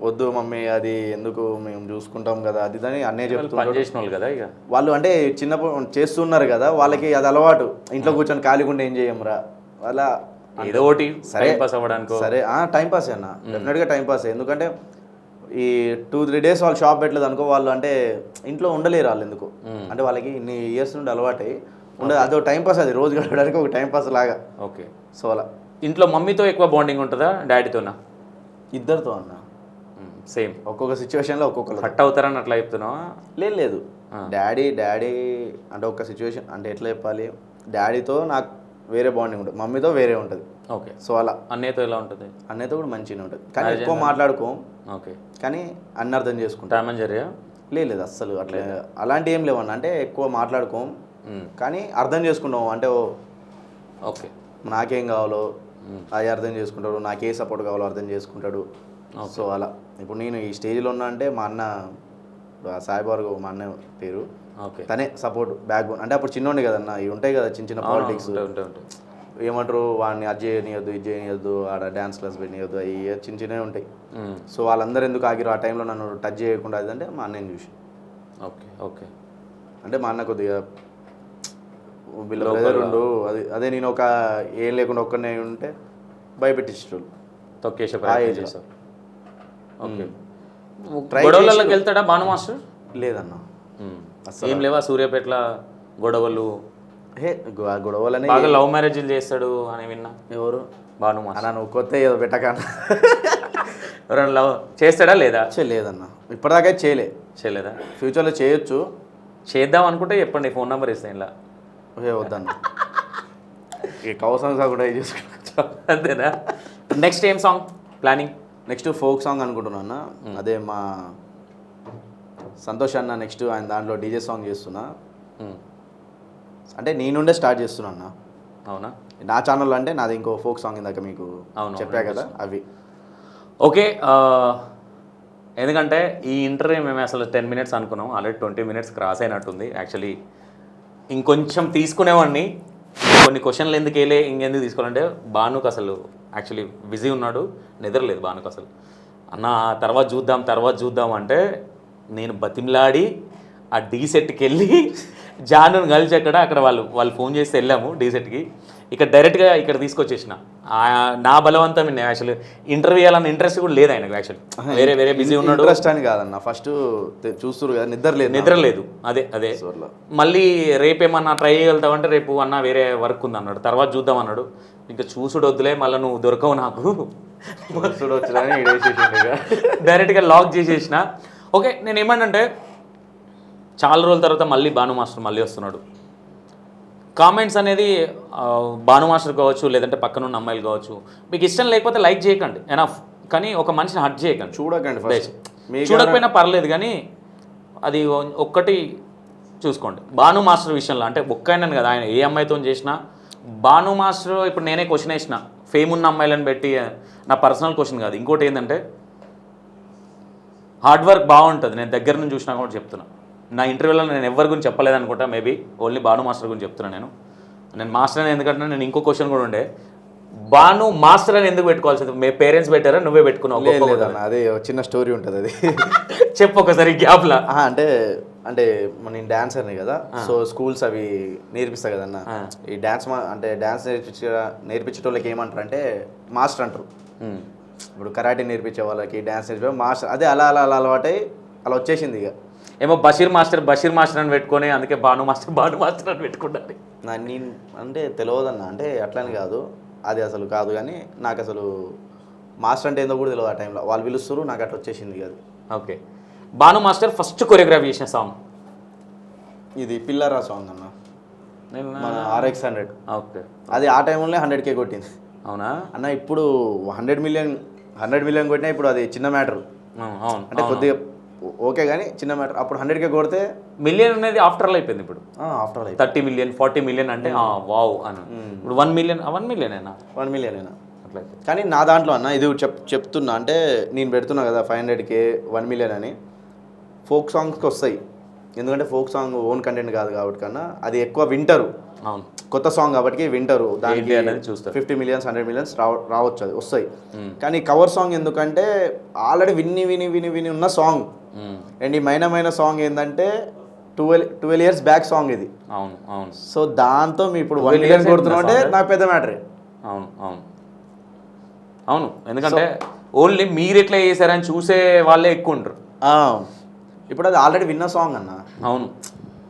వద్దు మమ్మీ అది ఎందుకు మేము చూసుకుంటాం కదా అది అని అన్నయ్య చెప్తున్నారు. చేసిన వాళ్ళు కదా ఇక వాళ్ళు అంటే చిన్నప్పుడు చేస్తున్నారు కదా, వాళ్ళకి అది అలవాటు. ఇంట్లో కూర్చొని ఖాళీగా ఏం చేయమురా వాళ్ళ ఏదో ఒకటి టైం పాస్ అవ్వడానికి. సరే టైం పాస్ అన్న, డెఫినెట్గా టైం పాస్. ఎందుకంటే ఈ 2-3 days వాళ్ళు షాప్ పెట్టలేదు అనుకో, వాళ్ళు అంటే ఇంట్లో ఉండలేరు వాళ్ళు. ఎందుకు అంటే వాళ్ళకి ఇన్ని ఇయర్స్ నుండి అలవాటు ఉండదు, అదో టైం పాస్. అది రోజు గడపడానికి ఒక టైం పాస్ లాగా. ఓకే. సో అలా ఇంట్లో మమ్మీతో ఎక్కువ బాండింగ్ ఉంటుందా డాడీతోనా? ఇద్దరితో అన్న. సేమ్. ఒక్కొక్క సిచ్యువేషన్లో ఒక్కొక్కరు కట్ అవుతారని అట్లా చెప్తున్నావా? లేదు. డాడీ అంటే ఒక సిచ్యువేషన్ అంటే ఎట్లా చెప్పాలి, డాడీతో నాకు వేరే బాండింగ్ ఉంటుంది, మమ్మీతో వేరే ఉంటుంది. ఓకే. సో అలా. అన్నయ్యతో ఎలా ఉంటుంది? అన్నయ్యతో కూడా మంచిగా ఉంటుంది, కానీ ఎక్కువ మాట్లాడుకోం. ఓకే. కానీ అన్ని అర్థం చేసుకుంటాం. లేదు అస్సలు అట్లా అలాంటి ఏం లేవన్న. అంటే ఎక్కువ మాట్లాడుకోం కానీ అర్థం చేసుకుంటాం. అంటే ఓకే నాకేం కావాలో అది అర్థం చేసుకుంటాడు, నాకే సపోర్ట్ కావాలో అర్థం చేసుకుంటాడు. సో అలా. ఇప్పుడు నేను ఈ స్టేజ్లో ఉన్నా అంటే మా అన్న సాయిబాబు, మా అన్న పేరు, తనే సపోర్ట్ బ్యాక్ బోన్. అంటే అప్పుడు చిన్నోండి కదన్న, ఇవి ఉంటాయి కదా చిన్న పాలిటిక్స్, ఏమంటారు వాడిని అది చేయనియద్దు ఇది చేయనియద్దు, ఆడ డ్యాన్స్ క్లాస్ పెట్టియద్దు, అవి చిన్నవి ఉంటాయి. సో వాళ్ళందరూ ఎందుకు ఆగిరు ఆ టైంలో నన్ను టచ్ చేయకుండా అది అంటే మా అన్నని చూసి. ఓకే. అంటే మా అన్న కొద్దిగా వీళ్ళ బ్రదర్ ఉండు, అదే నేను ఒక ఏం లేకుండా ఒక్కనే ఉంటే భయపెట్టించేటోళ్ళు. గొడవలకి వెళ్తాడా భాను మాస్టర్? లేదన్న ఏం లేవా సూర్యాపేటలో గొడవలు? గొడవలని బాగా లవ్ మ్యారేజ్లు చేస్తాడు అని విన్నా. ఎవరు? భాను మాస్టర్. నువ్వు కొత్త ఏదో పెట్టక లవ్ చేస్తాడా లేదా? లేదన్న, ఇప్పటిదాకా చేయలేదా? ఫ్యూచర్లో చేయొచ్చు. చేద్దాం అనుకుంటే చెప్పండి, ఫోన్ నెంబర్ ఇస్తాను. ఇలా వద్దన్న, ఈ కవ సాంగ్స్ కూడా చేసుకుంటా. అంతేనా? నెక్స్ట్ ఏం song planning? Next folk song అనుకుంటున్నా. అదే మా సంతోష్ అన్న నెక్స్ట్ ఆయన దాంట్లో డీజే సాంగ్ చేస్తున్నా. అంటే నేనుండే స్టార్ట్ చేస్తున్నా అన్న. అవునా? నా ఛానల్లో అంటే నాది ఇంకో ఫోక్ సాంగ్ ఇందాక మీకు చెప్పా కదా అవి. ఓకే. ఎందుకంటే ఈ ఇంటర్వ్యూ మేము అసలు 10 minutes అనుకున్నాం, ఆల్రెడీ 20 minutes క్రాస్ అయినట్టుంది. యాక్చువల్లీ ఇంకొంచెం తీసుకునేవాడిని, కొన్ని క్వశ్చన్లు ఎందుకు ఇంకెందుకు తీసుకోవాలంటే భానుకు అసలు యాక్చువల్లీ బిజీ ఉన్నాడు, నిద్రలేదు భానుకు అసలు. అన్న తర్వాత చూద్దాం అంటే నేను బతిమలాడి ఆ డీ సెట్కి వెళ్ళి జానుని కలిసి అక్కడ వాళ్ళు ఫోన్ చేసి వెళ్ళాము డీ సెట్కి. ఇక్కడ డైరెక్ట్గా ఇక్కడ తీసుకొచ్చేసిన. నా బలవంతం యాక్చువల్లీ ఇంటర్వ్యూ చేయాలన్న ఇంట్రెస్ట్ కూడా లేదు ఆయనకు. యాక్చువల్లీ వేరే బిజీ ఉన్నాడు. ఇంట్రెస్ట్ అని కాదన్న, ఫస్ట్ చూస్తున్నారు కదా, నిద్ర లేదు. అదే మళ్ళీ రేపేమన్నా ట్రై చేయగలుగుతావంటే రేపు అన్న వేరే వర్క్ ఉంది అన్నాడు. తర్వాత చూద్దాం అన్నాడు. ఇంకా చూసుడు వద్దులే, మళ్ళీ నువ్వు దొరకవు నాకు, డైరెక్ట్గా లాక్ చేసేసిన. ఓకే, నేను ఏమన్నంటే చాలా రోజుల తర్వాత మళ్ళీ భాను మాస్టర్ మళ్ళీ వస్తున్నాడు. కామెంట్స్ అనేది భాను మాస్టర్ కావచ్చు, లేదంటే పక్కన ఉన్న అమ్మాయిలు కావచ్చు, మీకు ఇష్టం లేకపోతే లైక్ చేయకండి ఎనఫ్, కానీ ఒక మనిషిని హర్ట్ చేయకండి. చూడకపోయినా పర్లేదు, కానీ అది ఒక్కటి చూసుకోండి. భాను మాస్టర్ విషయంలో అంటే ఒక్కైనాను కదా, ఆయన ఏ అమ్మాయితో చేసినా భాను మాస్టర్. ఇప్పుడు నేనే క్వశ్చన్ వేసిన, ఫేమ్ ఉన్న అమ్మాయిలను పెట్టి, నా పర్సనల్ క్వశ్చన్ కాదు. ఇంకోటి ఏంటంటే హార్డ్ వర్క్ బాగుంటుంది. నేను దగ్గర నుంచి చూసినా కూడా చెప్తున్నా. నా ఇంటర్వ్యూలో నేను ఎవరి గురించి చెప్పలేదనుకుంటా, మేబీ ఓన్లీ భాను మాస్టర్ గురించి చెప్తున్నాను. నేను మాస్టర్ అని ఎందుకంటే నేను ఇంకో క్వశ్చన్ కూడా ఉండే, భాను మాస్టర్ అని ఎందుకు పెట్టుకోవాల్సింది? మీ పేరెంట్స్ పెట్టారా, నువ్వే పెట్టుకున్నావు? అదే చిన్న స్టోరీ ఉంటుంది, అది చెప్పు ఒకసారి గ్యాప్లా. అంటే నేను డాన్సర్ని కదా, సో స్కూల్స్ అవి నేర్పిస్తా కదన్న. ఈ డాన్స్ అంటే డాన్స్ నేర్పించేటోళ్ళకి ఏమంటారు అంటే మాస్టర్ అంటారు. ఇప్పుడు కరాటే నేర్పించే వాళ్ళకి డాన్స్ నేర్పించే మాస్టర్. అదే అలా అలవాటై అలా వచ్చేసింది. ఇక ఏమో బషీర్ మాస్టర్ అని పెట్టుకొని, అందుకే భాను మాస్టర్ అని పెట్టుకుంటాను. నేను అంటే తెలియదన్న, అంటే అట్లని కాదు, అది అసలు కాదు. కానీ నాకు అసలు మాస్టర్ అంటే ఏందో కూడా తెలియదు ఆ టైంలో. వాళ్ళు పిలుస్తారు, నాకు అట్లా వచ్చేసింది అది. Okay, Bhanu master first choreography చేసిన సాంగ్ ఇది పిల్లరా సాంగ్ అన్న, మన RX 100. ఓకే, అది ఆ టైంలోనే 100K కొట్టింది. అవునా అన్న? ఇప్పుడు 100 మిలియన్ కొట్టినా ఇప్పుడు అది చిన్న మ్యాటర్. అవును, అంటే కొద్దిగా ఓకే, కానీ చిన్న మ్యాటర్. అప్పుడు 100K కొడితే మిలియన్ అనేది ఆఫ్టర్లో అయిపోయింది. ఇప్పుడు ఆఫ్టర్ 30 మిలియన్ 40 మిలియన్ అంటే వావ్ అని. ఇప్పుడు 1 మిలియన్ అయినా 1 మిలియన్ అయినా అట్లయితే. కానీ నా దాంట్లో అన్న ఇది చెప్తున్నా, అంటే నేను పెడుతున్నా కదా 500K 1 మిలియన్ అని. ఫోక్ సాంగ్స్కి వస్తాయి, ఎందుకంటే ఫోక్ సాంగ్ ఓన్ కంటెంట్ కాదు కాబట్టి కన్నా అది ఎక్కువ వింటారు. అవును, కొత్త సాంగ్ కాబట్టి వింటారు. దానికి చూస్తారు 50 మిలియన్స్ 100 మిలియన్స్ రావచ్చు, అది వస్తాయి. కానీ కవర్ సాంగ్ ఎందుకంటే ఆల్రెడీ విని ఉన్న సాంగ్. అండ్ ఈ మైన సాంగ్ ఏంటంటే 12 ఇయర్స్ బ్యాక్ సాంగ్ ఇది. అవును. సో దాంతో మీ ఇప్పుడు 1 మిలియన్ కొడుతున్నా అంటే నాకు పెద్ద మ్యాటరే. అవును, ఎందుకంటే ఓన్లీ మీరు ఎట్లా చేశారని చూసే వాళ్ళే ఎక్కువ ఉంటారు. ఇప్పుడు అది ఆల్రెడీ విన్న సాంగ్ అన్న. అవును,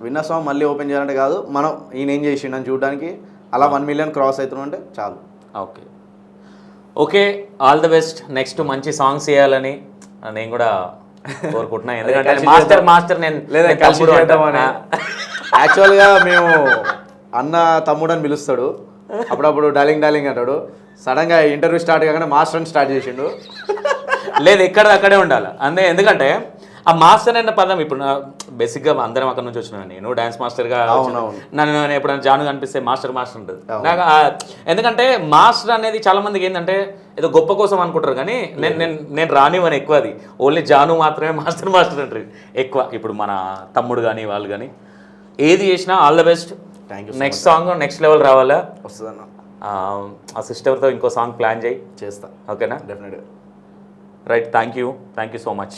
విన్న సాంగ్ మళ్ళీ ఓపెన్ చేయాలంటే కాదు, మనం ఈయన ఏం చేసిండని చూడడానికి అలా 1 మిలియన్ క్రాస్ అవుతున్నాం అంటే చాలు. Okay, all the best. Next మంచి సాంగ్స్ చేయాలని నేను కూడా కోరుకుంటున్నా. ఎందుకంటే మాస్టర్ నేను యాక్చువల్గా మేము అన్న తమ్ముడు అని పిలుస్తాడు, అప్పుడప్పుడు డార్లింగ్ అంటాడు. సడన్గా ఇంటర్వ్యూ స్టార్ట్ కాగానే మాస్టర్ అని స్టార్ట్ చేసిండు. లేదు, అక్కడే ఉండాలి అంతే. ఎందుకంటే ఆ మాస్టర్ అన్న పదం ఇప్పుడు బేసిక్గా అందరం అక్కడ నుంచి వచ్చినా, నేను డాన్స్ మాస్టర్గా నన్ను ఎప్పుడైనా జాను కనిపిస్తే మాస్టర్ ఉంటుంది నాకు. ఎందుకంటే మాస్టర్ అనేది చాలా మందికి ఏంటంటే ఏదో గొప్ప కోసం అనుకుంటారు, కానీ నేను రానివని ఎక్కువ. అది ఓన్లీ జాను మాత్రమే మాస్టర్ అంటారు ఎక్కువ. ఇప్పుడు మన తమ్ముడు కానీ వాళ్ళు కానీ ఏది చేసినా all the best. Next song next level రావాలా, వస్తుందన్న. ఆ సిస్టర్తో ఇంకో సాంగ్ ప్లాన్ చేస్తా. ఓకేనా? డెఫినెట్గా. Right, thank you so much.